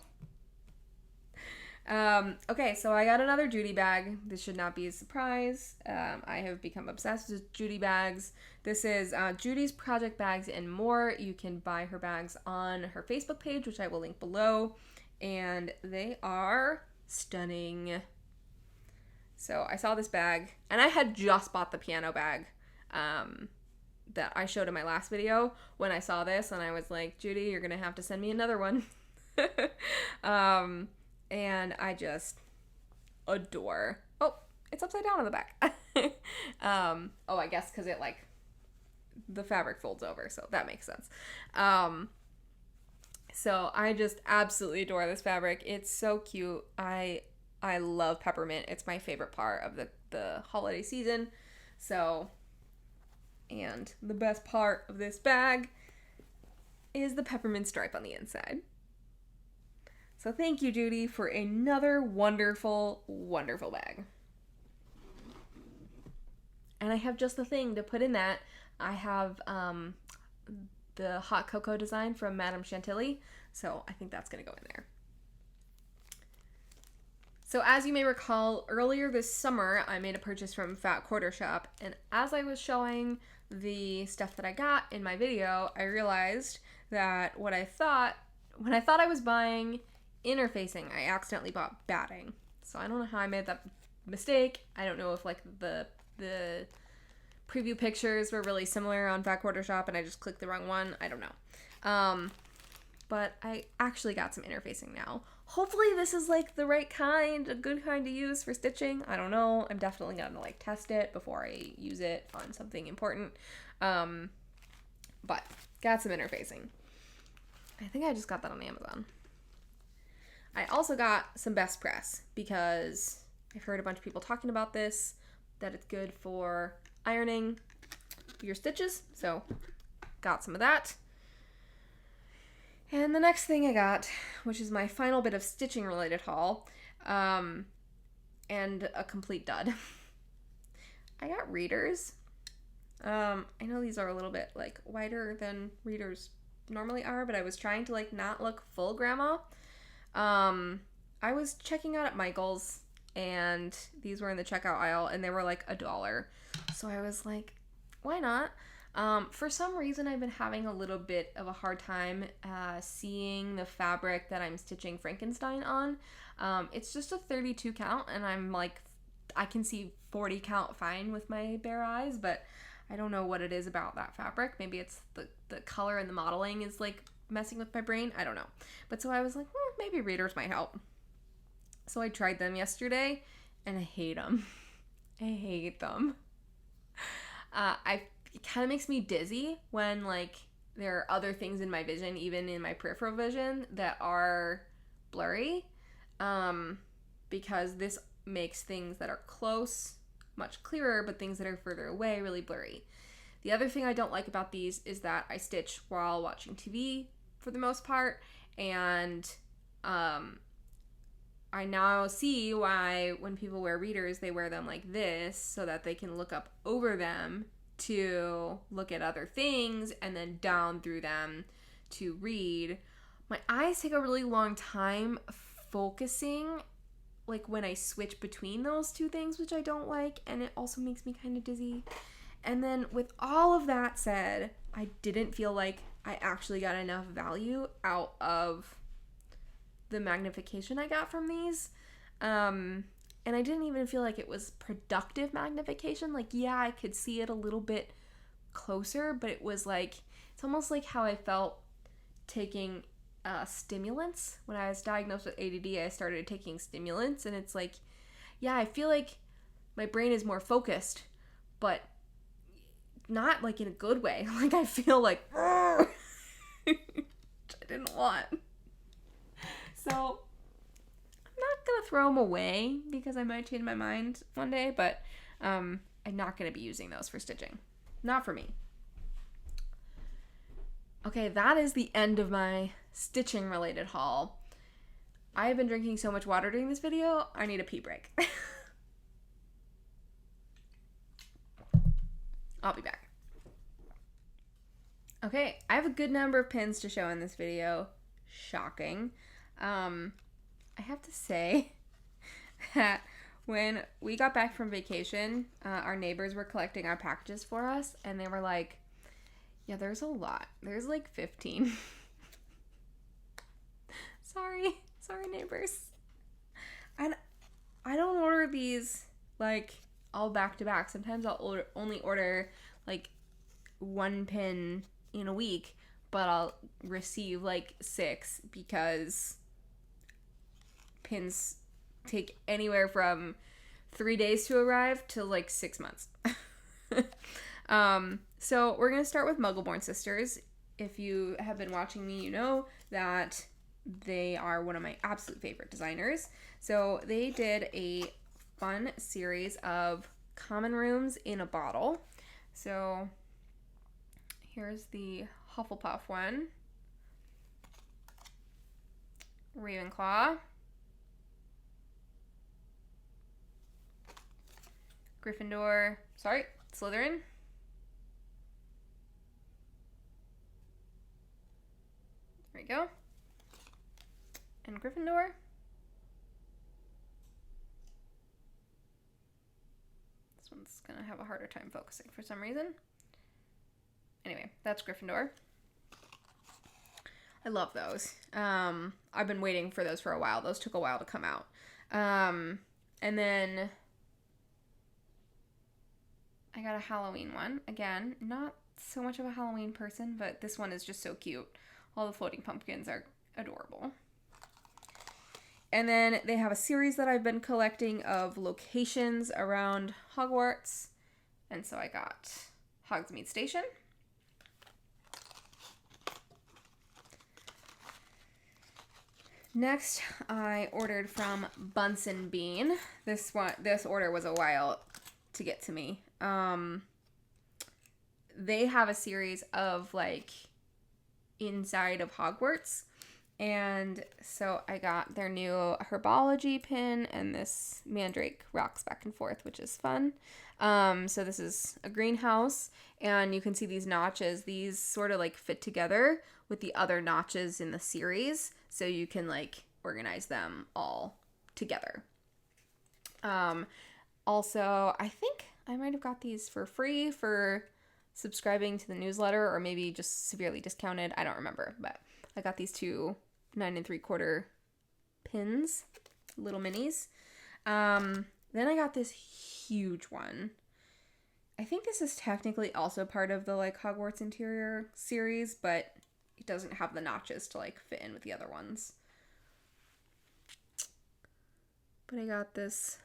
Okay, so I got another Judy bag. This should not be a surprise. I have become obsessed with Judy bags. This is Judy's Project Bags and More. You can buy her bags on her Facebook page, which I will link below, and they are stunning. So I saw this bag, and I had just bought the piano bag that I showed in my last video when I saw this, and I was like, Judy, you're gonna have to send me another one. And I just adore. Oh, it's upside down on the back. Oh, I guess because it like the fabric folds over, so that makes sense. So I just absolutely adore this fabric. It's so cute. I love peppermint. It's my favorite part of the holiday season. So, and the best part of this bag is the peppermint stripe on the inside. So thank you, Judy, for another wonderful, wonderful bag. And I have just the thing to put in that. I have the hot cocoa design from Madame Chantilly, so I think that's going to go in there. So as you may recall, earlier this summer, I made a purchase from Fat Quarter Shop, and as I was showing the stuff that I got in my video, I realized that when I thought I was buying interfacing, I accidentally bought batting. So I don't know how I made that mistake. I don't know if like the preview pictures were really similar on Fat Quarter Shop and I just clicked the wrong one. I don't know. But I actually got some interfacing now. Hopefully this is like the right kind, a good kind to use for stitching. I don't know. I'm definitely gonna like test it before I use it on something important. But got some interfacing. I think I just got that on Amazon. I also got some Best Press because I've heard a bunch of people talking about this, that it's good for ironing your stitches, so got some of that. And the next thing I got, which is my final bit of stitching related haul, and a complete dud. I got readers. I know these are a little bit like wider than readers normally are, but I was trying to like not look full grandma. I was checking out at Michael's and these were in the checkout aisle and they were like $1. So I was like, why not? For some reason I've been having a little bit of a hard time seeing the fabric that I'm stitching Frankenstein on. It's just a 32 count and I'm like, I can see 40 count fine with my bare eyes, but I don't know what it is about that fabric. Maybe it's the color and the modeling is like messing with my brain. I don't know. But so I was like, maybe readers might help. So I tried them yesterday and I hate them. I hate them. It kind of makes me dizzy when like there are other things in my vision, even in my peripheral vision, that are blurry. because this makes things that are close much clearer, but things that are further away really blurry. The other thing I don't like about these is that I stitch while watching TV for the most part, and I now see why when people wear readers, they wear them like this so that they can look up over them to look at other things and then down through them to read. My eyes take a really long time focusing, like when I switch between those two things, which I don't like, and it also makes me kind of dizzy. And then with all of that said, I didn't feel like I actually got enough value out of the magnification I got from these. And I didn't even feel like it was productive magnification. Like, yeah, I could see it a little bit closer, but it was like, it's almost like how I felt taking stimulants. When I was diagnosed with ADD, I started taking stimulants, and it's like, yeah, I feel like my brain is more focused, but not like in a good way. Like, I feel like, which I didn't want. So, I'm not going to throw them away because I might change my mind one day, but I'm not going to be using those for stitching. Not for me. Okay, that is the end of my stitching related haul. I have been drinking so much water during this video, I need a pee break. I'll be back. Okay, I have a good number of pins to show in this video. Shocking. I have to say that when we got back from vacation, our neighbors were collecting our packages for us, and they were like, yeah, there's a lot. There's like 15. Sorry neighbors. And I don't order these like all back to back. Sometimes I'll only order like one pin in a week, but I'll receive like 6 because pins take anywhere from 3 days to arrive to like 6 months. So we're gonna start with Muggleborn Sisters. If you have been watching me, you know that they are one of my absolute favorite designers. So they did a fun series of common rooms in a bottle. So here's the Hufflepuff one. Ravenclaw. Gryffindor. Sorry, Slytherin. There we go. And Gryffindor. This one's gonna have a harder time focusing for some reason. Anyway, that's Gryffindor. I love those. I've been waiting for those for a while. Those took a while to come out. And then I got a Halloween one. Again, not so much of a Halloween person, but this one is just so cute. All the floating pumpkins are adorable. And then they have a series that I've been collecting of locations around Hogwarts. And so I got Hogsmeade Station. Next, I ordered from Bunsen Bean. This order was a while to get to me. They have a series of like inside of Hogwarts, and so I got their new herbology pin and this mandrake rocks back and forth, which is fun. So this is a greenhouse, and you can see these notches. These sort of like fit together with the other notches in the series, so you can like organize them all together. Also, I think I might have got these for free for subscribing to the newsletter, or maybe just severely discounted. I don't remember, but I got these 2 9 3/4 pins, little minis. Then I got this huge one. I think this is technically also part of the like Hogwarts interior series, but it doesn't have the notches to like fit in with the other ones. But I got this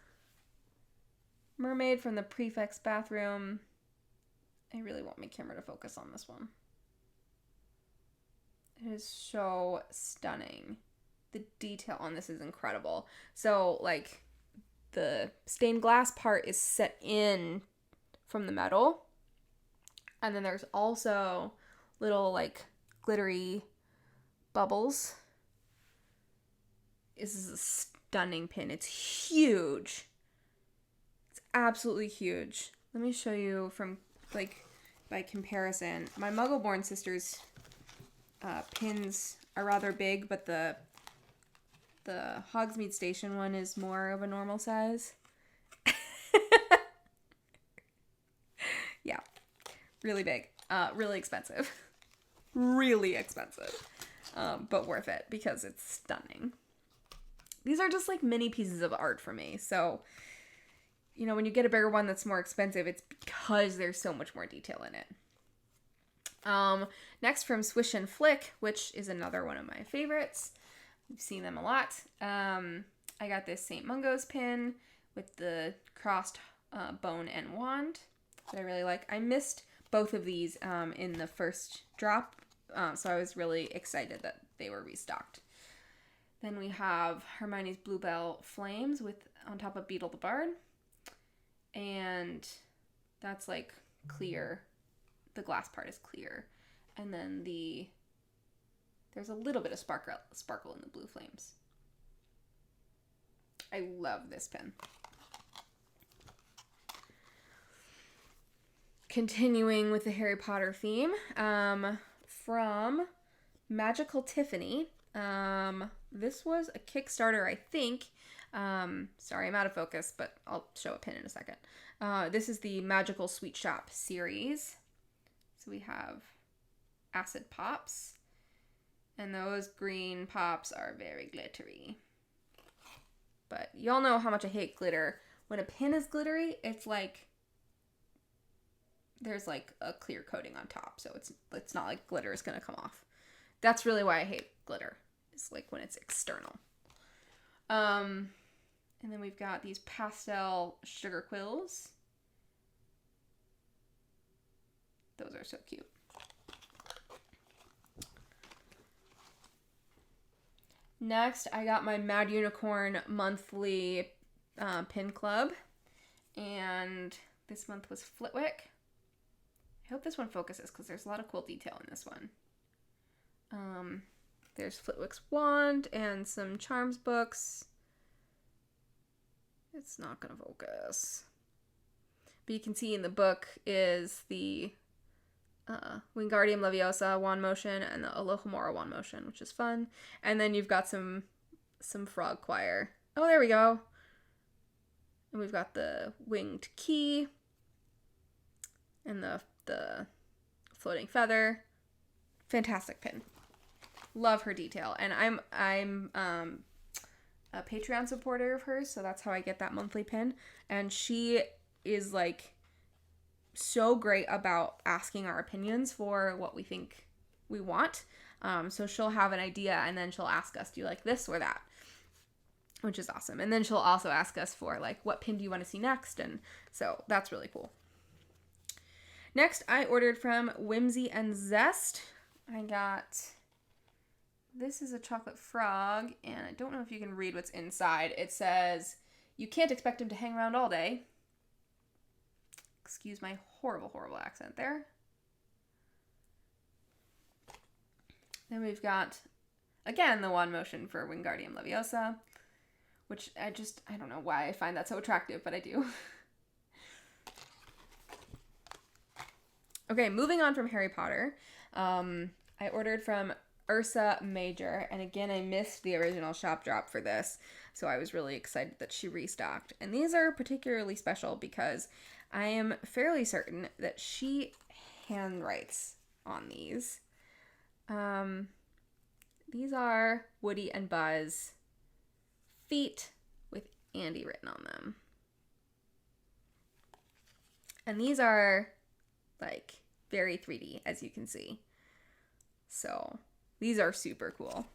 mermaid from the prefect's bathroom. I really want my camera to focus on this one. It is so stunning. The detail on this is incredible. So, like, the stained glass part is set in from the metal. And then there's also little, like, glittery bubbles. This is a stunning pin. It's huge. It's absolutely huge. Let me show you from, like, by comparison. My Muggle-born sister's pins are rather big, but the Hogsmeade Station one is more of a normal size. Yeah. Really big. Really expensive. Really expensive. But worth it because it's stunning. These are just like mini pieces of art for me. So, you know, when you get a bigger one that's more expensive, it's because there's so much more detail in it. Next from Swish and Flick, which is another one of my favorites. We've seen them a lot. I got this St. Mungo's pin with the crossed bone and wand that I really like. I missed both of these in the first drop, so I was really excited that they were restocked. Then we have Hermione's Bluebell Flames with on top of Beetle the Bard. And that's like clear. The glass part is clear. And then there's a little bit of sparkle in the blue flames. I love this pen. Continuing with the Harry Potter theme, from Magical Tiffany. This was a Kickstarter, I think. Sorry, I'm out of focus, but I'll show a pin in a second. This is the Magical Sweet Shop series. So we have acid pops, and those green pops are very glittery. But y'all know how much I hate glitter. When a pin is glittery, it's like there's like a clear coating on top, so it's not like glitter is gonna come off. That's really why I hate glitter. It's like when it's external. And then we've got these pastel sugar quills. Those are so cute. Next, I got my Mad Unicorn monthly pin club. And this month was Flitwick. I hope this one focuses because there's a lot of cool detail in this one. There's Flitwick's wand and some charms books. It's not going to focus. But you can see in the book is the Wingardium Leviosa wand motion and the Alohomora wand motion, which is fun. And then you've got some frog choir. Oh, there we go. And we've got the winged key and the floating feather. Fantastic pin. Love her detail. And I'm a Patreon supporter of hers, so that's how I get that monthly pin. And she is like so great about asking our opinions for what we think we want. So she'll have an idea and then she'll ask us, do you like this or that? Which is awesome. And then she'll also ask us for like, what pin do you want to see next? And so that's really cool. Next, I ordered from Whimsy and Zest. I got, this is a chocolate frog, and I don't know if you can read what's inside. It says, you can't expect him to hang around all day. Excuse my horrible, horrible accent there. Then we've got, again, the wand motion for Wingardium Leviosa, which I don't know why I find that so attractive, but I do. Okay, moving on from Harry Potter. I ordered from Ursa Major, and again, I missed the original shop drop for this, so I was really excited that she restocked. And these are particularly special because I am fairly certain that she handwrites on these. These are Woody and Buzz feet with Andy written on them. And these are like very 3D, as you can see. So these are super cool.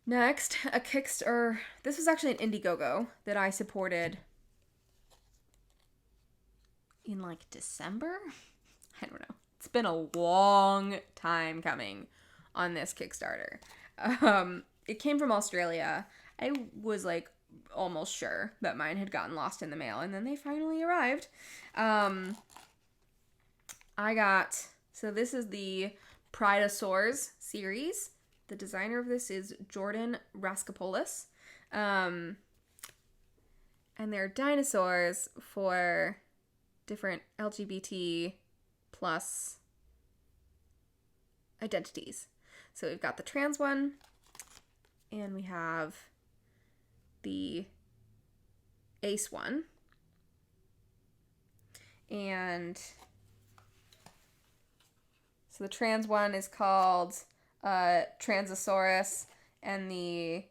Next, a Kickstarter. This was actually an Indiegogo that I supported in like December. I don't know. It's been a long time coming. on this Kickstarter. It came from Australia. I was like almost sure that mine had gotten lost in the mail, and then they finally arrived. So this is the Prejudice series. The designer of this is Jordan Raskopoulos. And they're dinosaurs for different LGBT plus identities. So we've got the trans one, and we have the ace one. And so the trans one is called Transosaurus, and the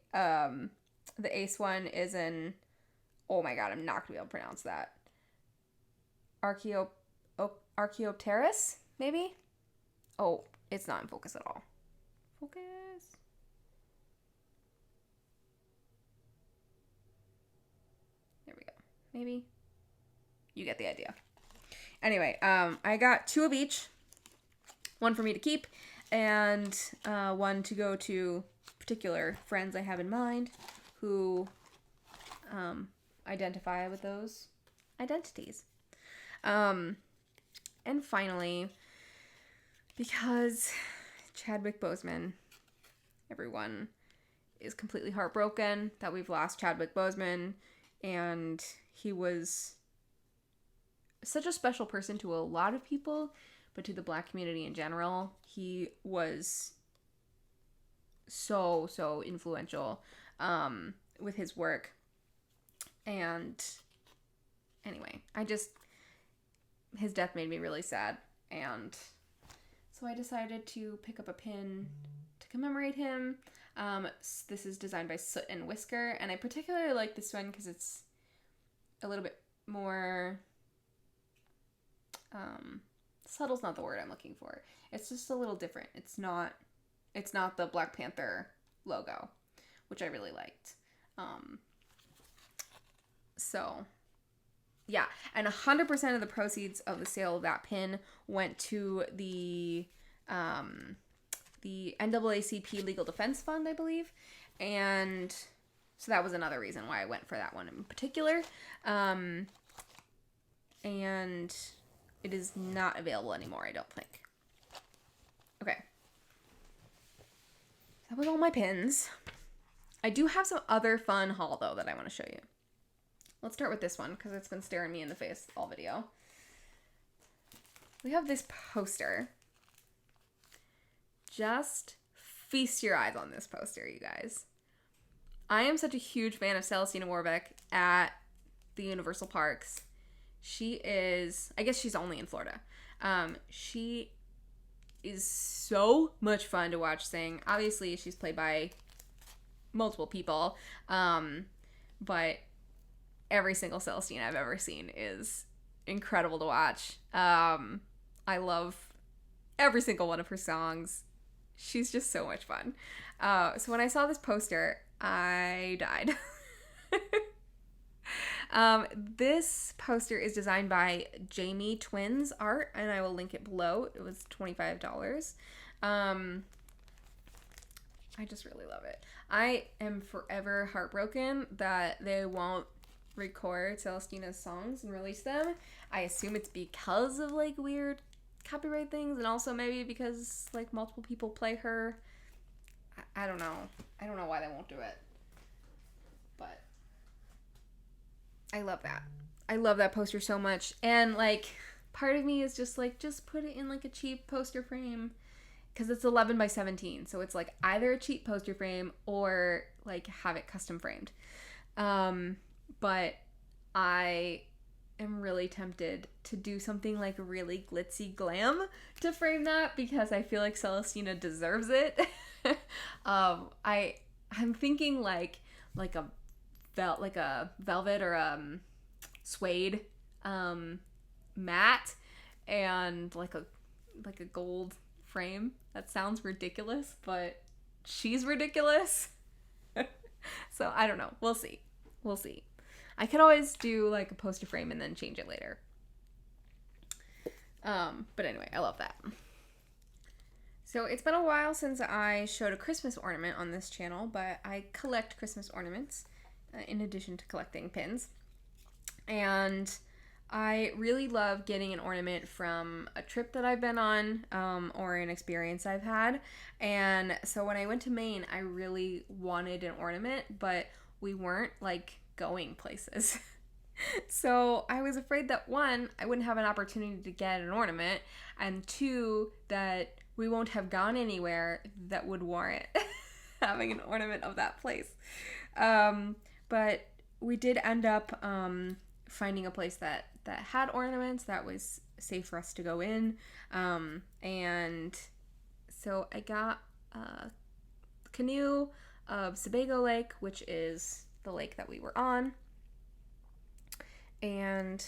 ace one is an, oh my god, I'm not gonna be able to pronounce that. Archaeopteryx, maybe? Oh, it's not in focus at all. Focus. There we go. Maybe. You get the idea. Anyway, I got 2 of each. One for me to keep, and one to go to particular friends I have in mind who identify with those identities. And finally, because Chadwick Boseman, everyone is completely heartbroken that we've lost Chadwick Boseman, and he was such a special person to a lot of people, but to the Black community in general, he was so influential with his work. And anyway, his death made me really sad, and so I decided to pick up a pin to commemorate him. This is designed by Soot and Whisker, and I particularly like this one because it's a little bit more subtle's not the word I'm looking for. It's just a little different. It's not the Black Panther logo, which I really liked. So yeah, and 100% of the proceeds of the sale of that pin went to the NAACP Legal Defense Fund, I believe. And so that was another reason why I went for that one in particular. And it is not available anymore, I don't think. Okay. That was all my pins. I do have some other fun haul, though, that I want to show you. Let's start with this one, because it's been staring me in the face all video. We have this poster. Just feast your eyes on this poster, you guys. I am such a huge fan of Celestina Warbeck at the Universal Parks. She is, I guess she's only in Florida. She is so much fun to watch sing. Obviously, she's played by multiple people, but every single Celestina I've ever seen is incredible to watch. I love every single one of her songs. She's just so much fun. So when I saw this poster, I died. This poster is designed by Jamie Twins Art, and I will link it below. It was $25. I just really love it. I am forever heartbroken that they won't record Celestina's songs and release them. I assume it's because of like weird copyright things, and also maybe because like multiple people play her. I don't know. I don't know why they won't do it. But I love that. I love that poster so much. And like part of me is just like, just put it in like a cheap poster frame, because it's 11 by 17. So it's like either a cheap poster frame or like have it custom framed. But I am really tempted to do something like really glitzy glam to frame that, because I feel like Celestina deserves it. I'm thinking like a velvet or suede matte and like a gold frame. That sounds ridiculous, but she's ridiculous. So I don't know. We'll see. I could always do like a poster frame and then change it later. But anyway, I love that. So it's been a while since I showed a Christmas ornament on this channel, but I collect Christmas ornaments in addition to collecting pins. And I really love getting an ornament from a trip that I've been on or an experience I've had. And so when I went to Maine, I really wanted an ornament, but we weren't like going places. So I was afraid that one, I wouldn't have an opportunity to get an ornament, and two, that we won't have gone anywhere that would warrant having an ornament of that place. But we did end up finding a place that had ornaments that was safe for us to go in. And so I got a canoe of Sebago Lake, which is the lake that we were on. And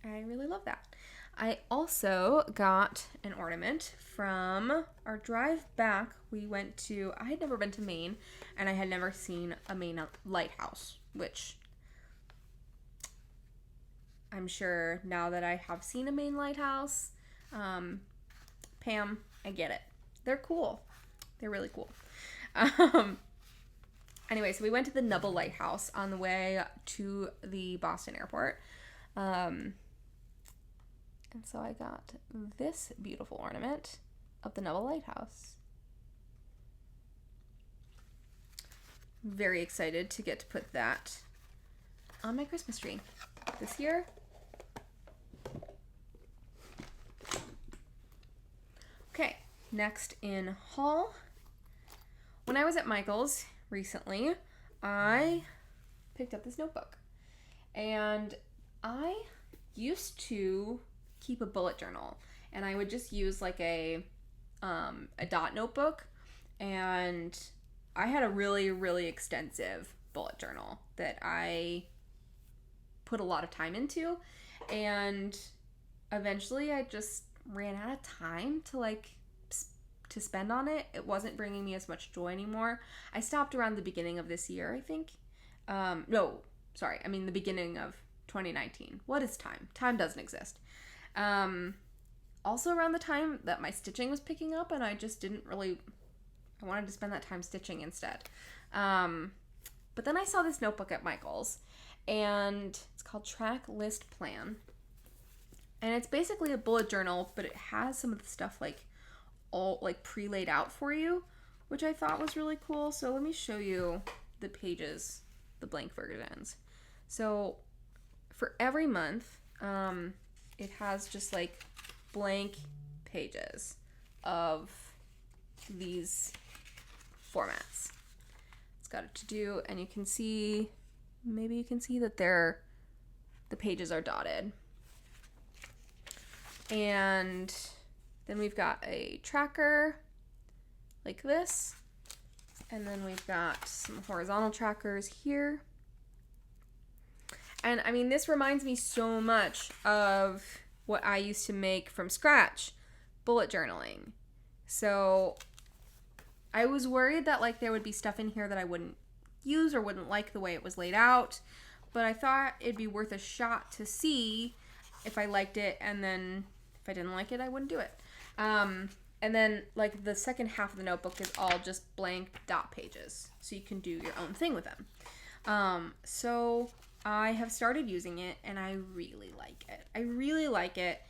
I really love that. I also got an ornament from our drive back. I had never been to Maine, and I had never seen a Maine lighthouse, which I'm sure now that I have seen a Maine lighthouse, Pam, I get it. They're cool. They're really cool. Anyway, so we went to the Nubble Lighthouse on the way to the Boston airport. And so I got this beautiful ornament of the Nubble Lighthouse. Very excited to get to put that on my Christmas tree this year. Okay, next in haul. When I was at Michael's recently, I picked up this notebook, and I used to keep a bullet journal, and I would just use like a dot notebook, and I had a really, really extensive bullet journal that I put a lot of time into, and eventually I just ran out of time to spend on it. It wasn't bringing me as much joy anymore. I stopped around the beginning of this year, I think. The beginning of 2019. What is time? Time doesn't exist. Also around the time that my stitching was picking up, and I wanted to spend that time stitching instead. But then I saw this notebook at Michael's, and it's called Track List Plan. And it's basically a bullet journal, but it has some of the stuff all pre-laid out for you, which I thought was really cool. So let me show you the pages, the blank versions. So for every month, it has just blank pages of these formats. It's got a to-do, and you can see that the pages are dotted. And then we've got a tracker like this. And then we've got some horizontal trackers here. And I mean, this reminds me so much of what I used to make from scratch, bullet journaling. So I was worried that there would be stuff in here that I wouldn't use or wouldn't like the way it was laid out. But I thought it'd be worth a shot to see if I liked it, and then if I didn't like it, I wouldn't do it. And then the second half of the notebook is all just blank dot pages, so you can do your own thing with them. So I have started using it, and I really like it.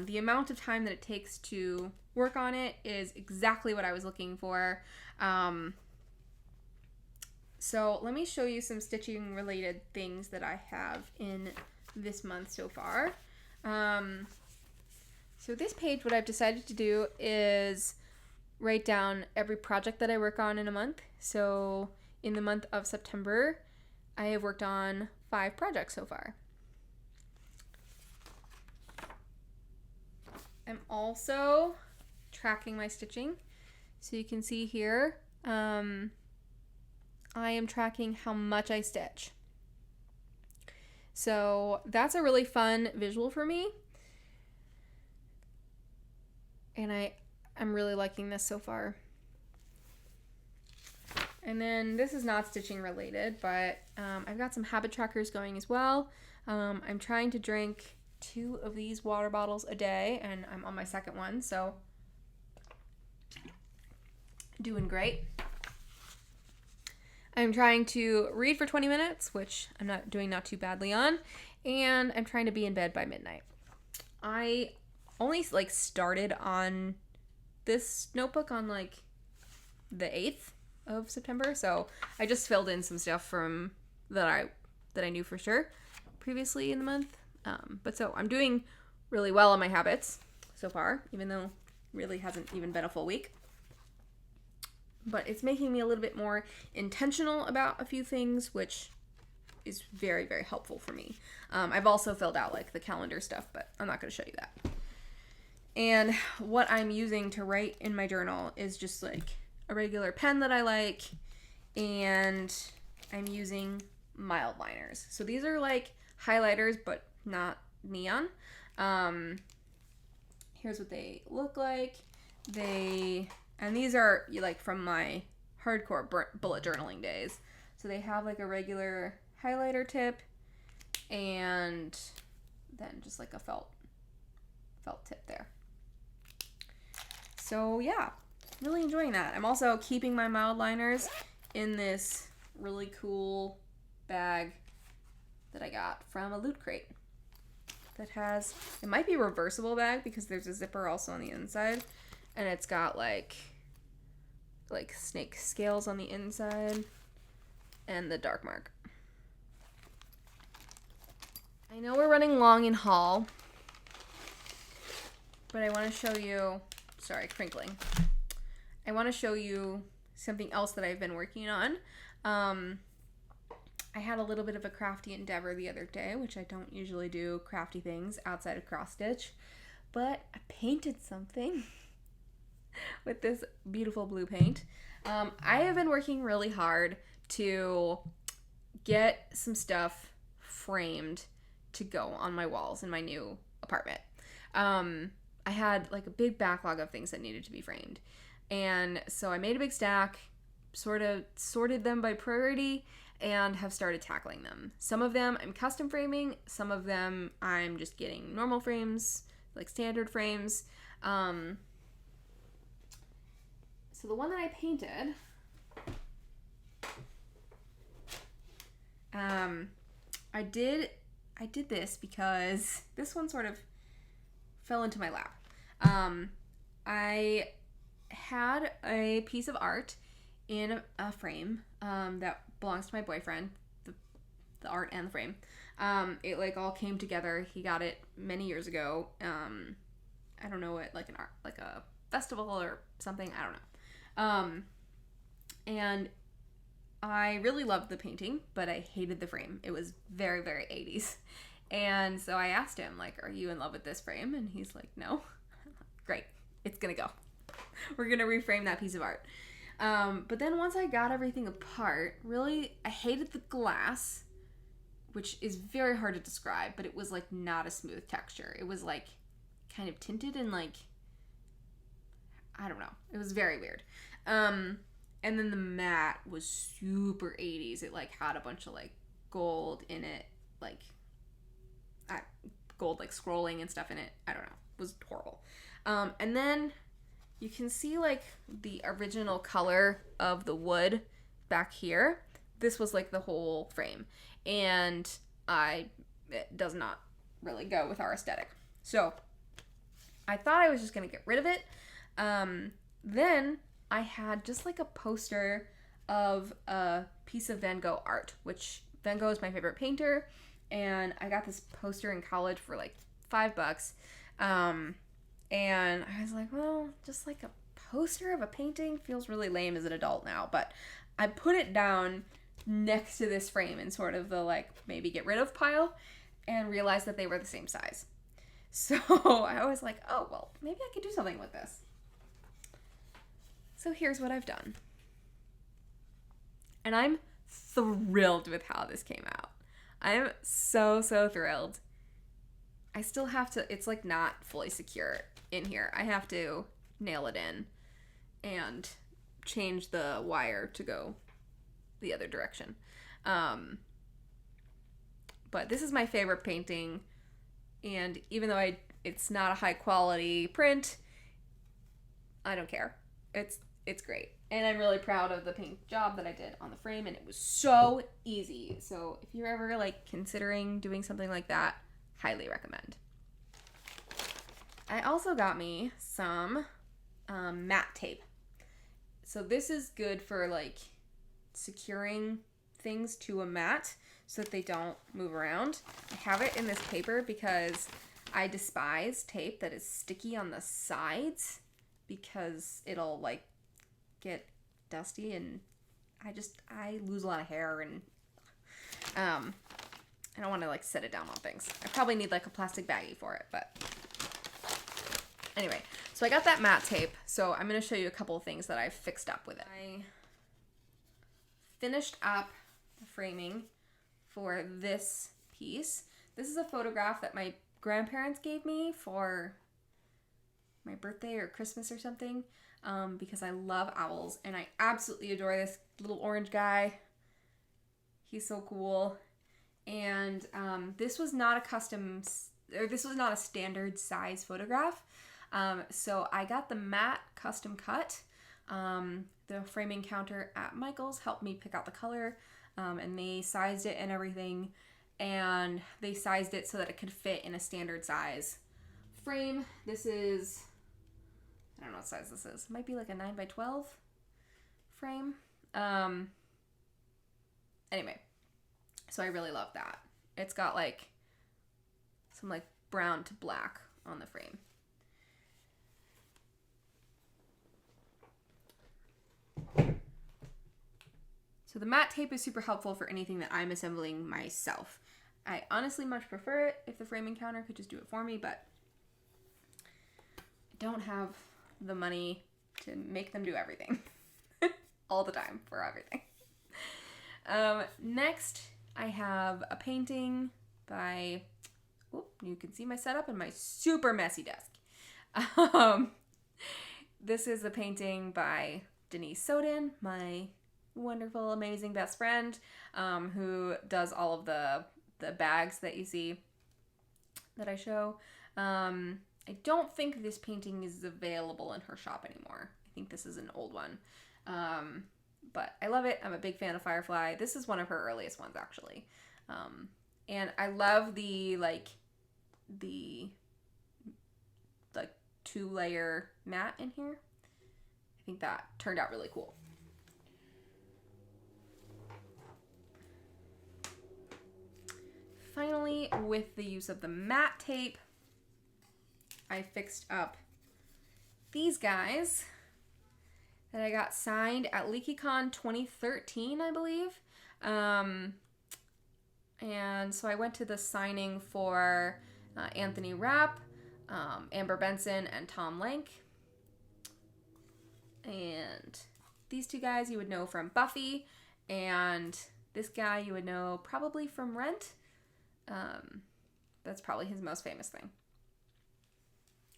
The amount of time that it takes to work on it is exactly what I was looking for. So let me show you some stitching related things that I have in this month so far. So this page, what I've decided to do is write down every project that I work on in a month. So in the month of September, I have worked on 5 projects so far. I'm also tracking my stitching. So you can see here, I am tracking how much I stitch. So that's a really fun visual for me. And I'm really liking this so far. And then this is not stitching related, but I've got some habit trackers going as well. I'm trying to drink 2 of these water bottles a day, and I'm on my second one, so Doing great. I'm trying to read for 20 minutes, which I'm not too badly on, and I'm trying to be in bed by midnight. I only started on this notebook on the 8th of September, so I just filled in some stuff from that I knew for sure previously in the month. But so I'm doing really well on my habits so far, even though really hasn't even been a full week. But it's making me a little bit more intentional about a few things, which is very, very helpful for me. I've also filled out the calendar stuff, but I'm not going to show you that. And what I'm using to write in my journal is just a regular pen that I like, and I'm using mild liners. So these are highlighters, but not neon. Here's what they look like. And these are from my hardcore bullet journaling days. So they have a regular highlighter tip and then just a felt tip there. So yeah, really enjoying that. I'm also keeping my mild liners in this really cool bag that I got from a Loot Crate that has, it might be a reversible bag because there's a zipper also on the inside, and it's got like snake scales on the inside and the dark mark. I know we're running long in haul, but I want to show you, sorry, crinkling. I want to show you something else that I've been working on. I had a little bit of a crafty endeavor the other day, which I don't usually do crafty things outside of cross stitch, but I painted something with this beautiful blue paint. I have been working really hard to get some stuff framed to go on my walls in my new apartment. I had a big backlog of things that needed to be framed. And so I made a big stack, sort of sorted them by priority, and have started tackling them. Some of them I'm custom framing, some of them I'm just getting normal frames, standard frames. So the one that I painted, I did this because this one sort of fell into my lap. I had a piece of art in a frame that belongs to my boyfriend, the art and the frame. It all came together. He got it many years ago. I don't know what, an art, a festival or something. I don't know. And I really loved the painting, but I hated the frame. It was very, very 80s. And so I asked him, are you in love with this frame? And he's like, no. Great. It's gonna go. We're gonna reframe that piece of art. But then once I got everything apart, really, I hated the glass, which is very hard to describe, but it was not a smooth texture. It was kind of tinted and I don't know. It was very weird. And then the mat was super 80s. It had a bunch of gold in it, gold scrolling and stuff in it. I don't know. It was horrible. And then you can see the original color of the wood back here. This was the whole frame, and it does not really go with our aesthetic. So I thought I was just gonna get rid of it. Then I had just a poster of a piece of Van Gogh art, which Van Gogh is my favorite painter, and I got this poster in college for $5. And I was like, well, just a poster of a painting feels really lame as an adult now, but I put it down next to this frame in sort of the maybe get rid of pile, and realized that they were the same size. So I was like, oh, well, maybe I could do something with this. So here's what I've done. And I'm thrilled with how this came out. I'm so, so thrilled. I still have to, it's not fully secure in here. I have to nail it in and change the wire to go the other direction. But this is my favorite painting, and even though it's not a high quality print, I don't care. it's great. And I'm really proud of the paint job that I did on the frame, and it was so easy. So if you're ever like considering doing something like that, highly recommend. I also got me some matte tape. So this is good for like securing things to a mat so that they don't move around. I have it in this paper because I despise tape that is sticky on the sides because it'll like get dusty, and I lose a lot of hair, and I don't want to like set it down on things. I probably need like a plastic baggie for it, but anyway, so I got that matte tape. So I'm going to show you a couple of things that I've fixed up with it. I finished up the framing for this piece. This is a photograph that my grandparents gave me for my birthday or Christmas or something, because I love owls and I absolutely adore this little orange guy. He's so cool. And this was not a standard size photograph. So I got the matte custom cut. The framing counter at Michael's helped me pick out the color, and they sized it and everything, and they sized it so that it could fit in a standard size frame. This is, I don't know what size this is. It might be like a 9x12 frame. Anyway, so I really love that. It's got like some like brown to black on the frame. So the matte tape is super helpful for anything that I'm assembling myself. I honestly much prefer it if the framing counter could just do it for me, but I don't have the money to make them do everything all the time for everything. Next, I have a painting by, you can see my setup and my super messy desk. This is a painting by Denise Soden, my wonderful, amazing best friend, who does all of the bags that you see that I show. I don't think this painting is available in her shop anymore. I think this is an old one. But I love it. I'm a big fan of Firefly. This is one of her earliest ones, actually. And I love the 2-layer mat in here. I think that turned out really cool. Finally, with the use of the matte tape, I fixed up these guys that I got signed at LeakyCon 2013, I believe. And so I went to the signing for Anthony Rapp, Amber Benson, and Tom Lank. And these two guys you would know from Buffy, and this guy you would know probably from Rent. That's probably his most famous thing.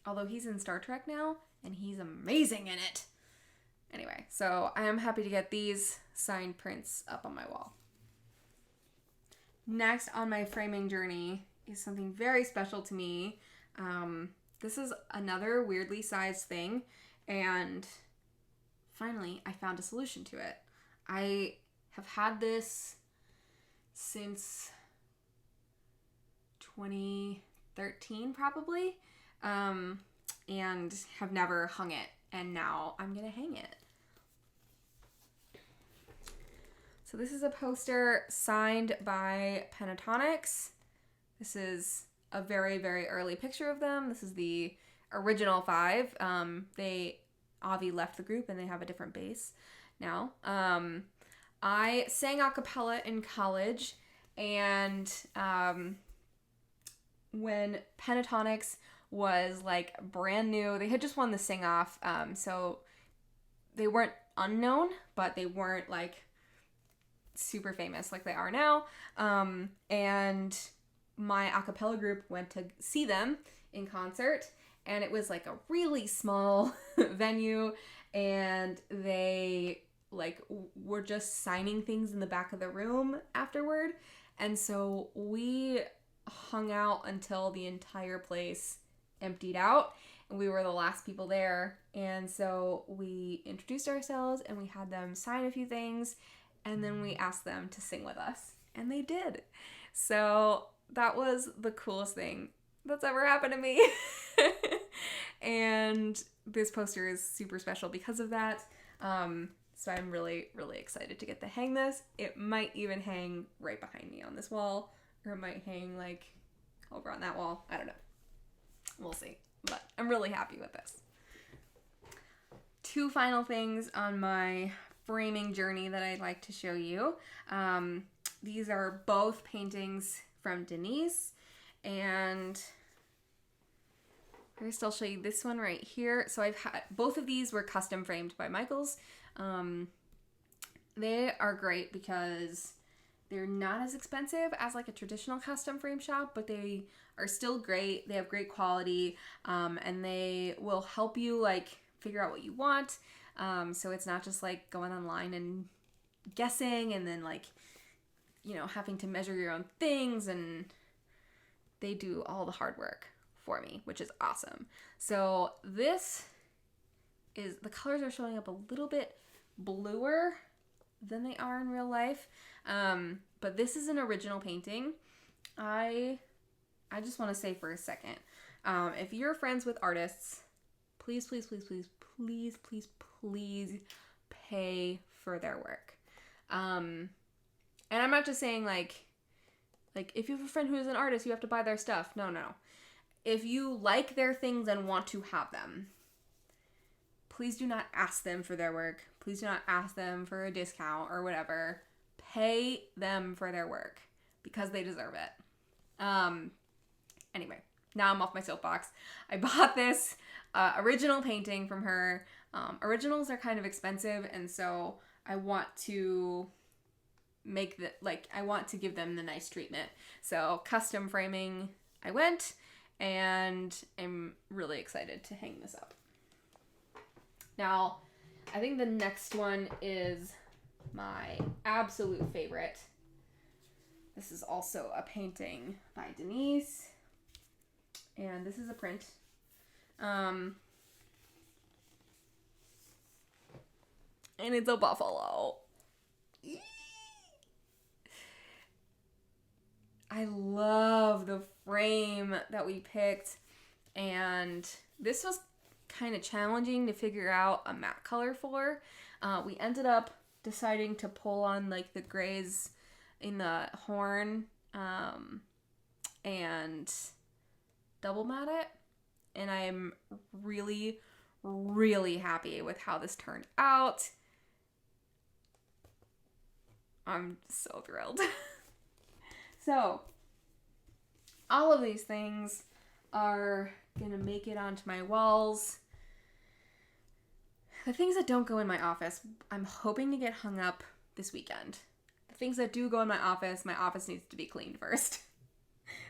Although he's in Star Trek now, and he's amazing in it. Anyway, so I am happy to get these signed prints up on my wall. Next on my framing journey is something very special to me. This is another weirdly sized thing, and finally I found a solution to it. I have had this since 2013 probably, and have never hung it, and now I'm gonna hang it. So this is a poster signed by Pentatonics. This is a very, very early picture of them. This is the original 5. Avi left the group and they have a different bass now. I sang a cappella in college, and when Pentatonics was like brand new, they had just won the Sing Off, so they weren't unknown, but they weren't like super famous like they are now. And my a cappella group went to see them in concert, and it was like a really small venue, and they like were just signing things in the back of the room afterward. And so we hung out until the entire place emptied out, We were the last people there, and so we introduced ourselves and we had them sign a few things, and then we asked them to sing with us, and they did. So that was the coolest thing that's ever happened to me. And this poster is super special because of that. So I'm really, really excited to get to hang this. It might even hang right behind me on this wall, or it might hang like over on that wall. I don't know. We'll see. But I'm really happy with this. 2 final things on my framing journey that I'd like to show you. These are both paintings from Denise, and first I'll show you this one right here. So I've had, both of these were custom framed by Michaels. They are great because they're not as expensive as like a traditional custom frame shop, but they are still great. They have great quality, and they will help you like figure out what you want. So it's not just like going online and guessing and then like, you know, having to measure your own things, and they do all the hard work for me, which is awesome. So this is, the colors are showing up a little bit bluer than they are in real life. But this is an original painting. I just want to say for a second, if you're friends with artists, please, please, please, please, please, please, please pay for their work. And I'm not just saying like if you have a friend who is an artist, you have to buy their stuff. No. If you like their things and want to have them, please do not ask them for their work. Please do not ask them for a discount or whatever. Pay them for their work because they deserve it. Anyway, now I'm off my soapbox. I bought this original painting from her. Originals are kind of expensive, and so I want to I want to give them the nice treatment. So custom framing, I went, and I'm really excited to hang this up. Now, I think the next one is my absolute favorite. This is also a painting by Denise, and this is a print. And it's a buffalo. I love the frame that we picked, and this was kind of challenging to figure out a matte color for. We ended up deciding to pull on like the grays in the horn and double matte it, and I'm really, really happy with how this turned out. I'm so thrilled. So, all of these things are gonna make it onto my walls. The things that don't go in my office, I'm hoping to get hung up this weekend. The things that do go in my office needs to be cleaned first.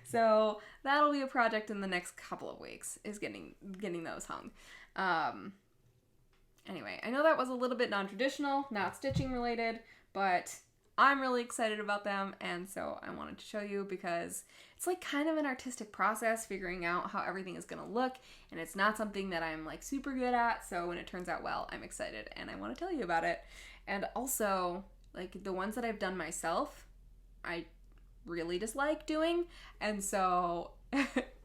So that'll be a project in the next couple of weeks, is getting those hung. Anyway, I know that was a little bit non-traditional, not stitching related, but I'm really excited about them, and so I wanted to show you because it's like kind of an artistic process figuring out how everything is going to look, and it's not something that I'm like super good at, so when it turns out well, I'm excited and I want to tell you about it. And also, like the ones that I've done myself, I really dislike doing, and so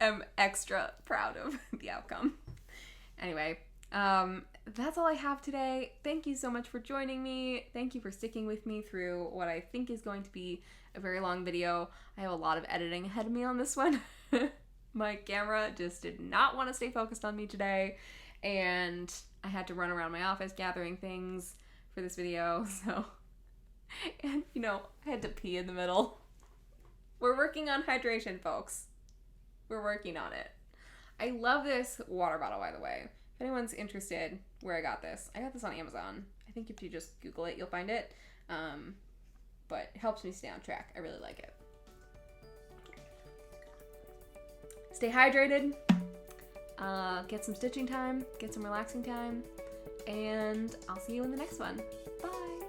I'm extra proud of the outcome. Anyway, that's all I have today. Thank you so much for joining me. Thank you for sticking with me through what I think is going to be a very long video. I have a lot of editing ahead of me on this one. My camera just did not want to stay focused on me today, and I had to run around my office gathering things for this video, so, and you know, I had to pee in the middle. We're working on hydration, folks. We're working on it. I love this water bottle, by the way. If anyone's interested where I got this on Amazon. I think if you just Google it, you'll find it. But it helps me stay on track. I really like it. Stay hydrated. Get some stitching time. Get some relaxing time. And I'll see you in the next one. Bye.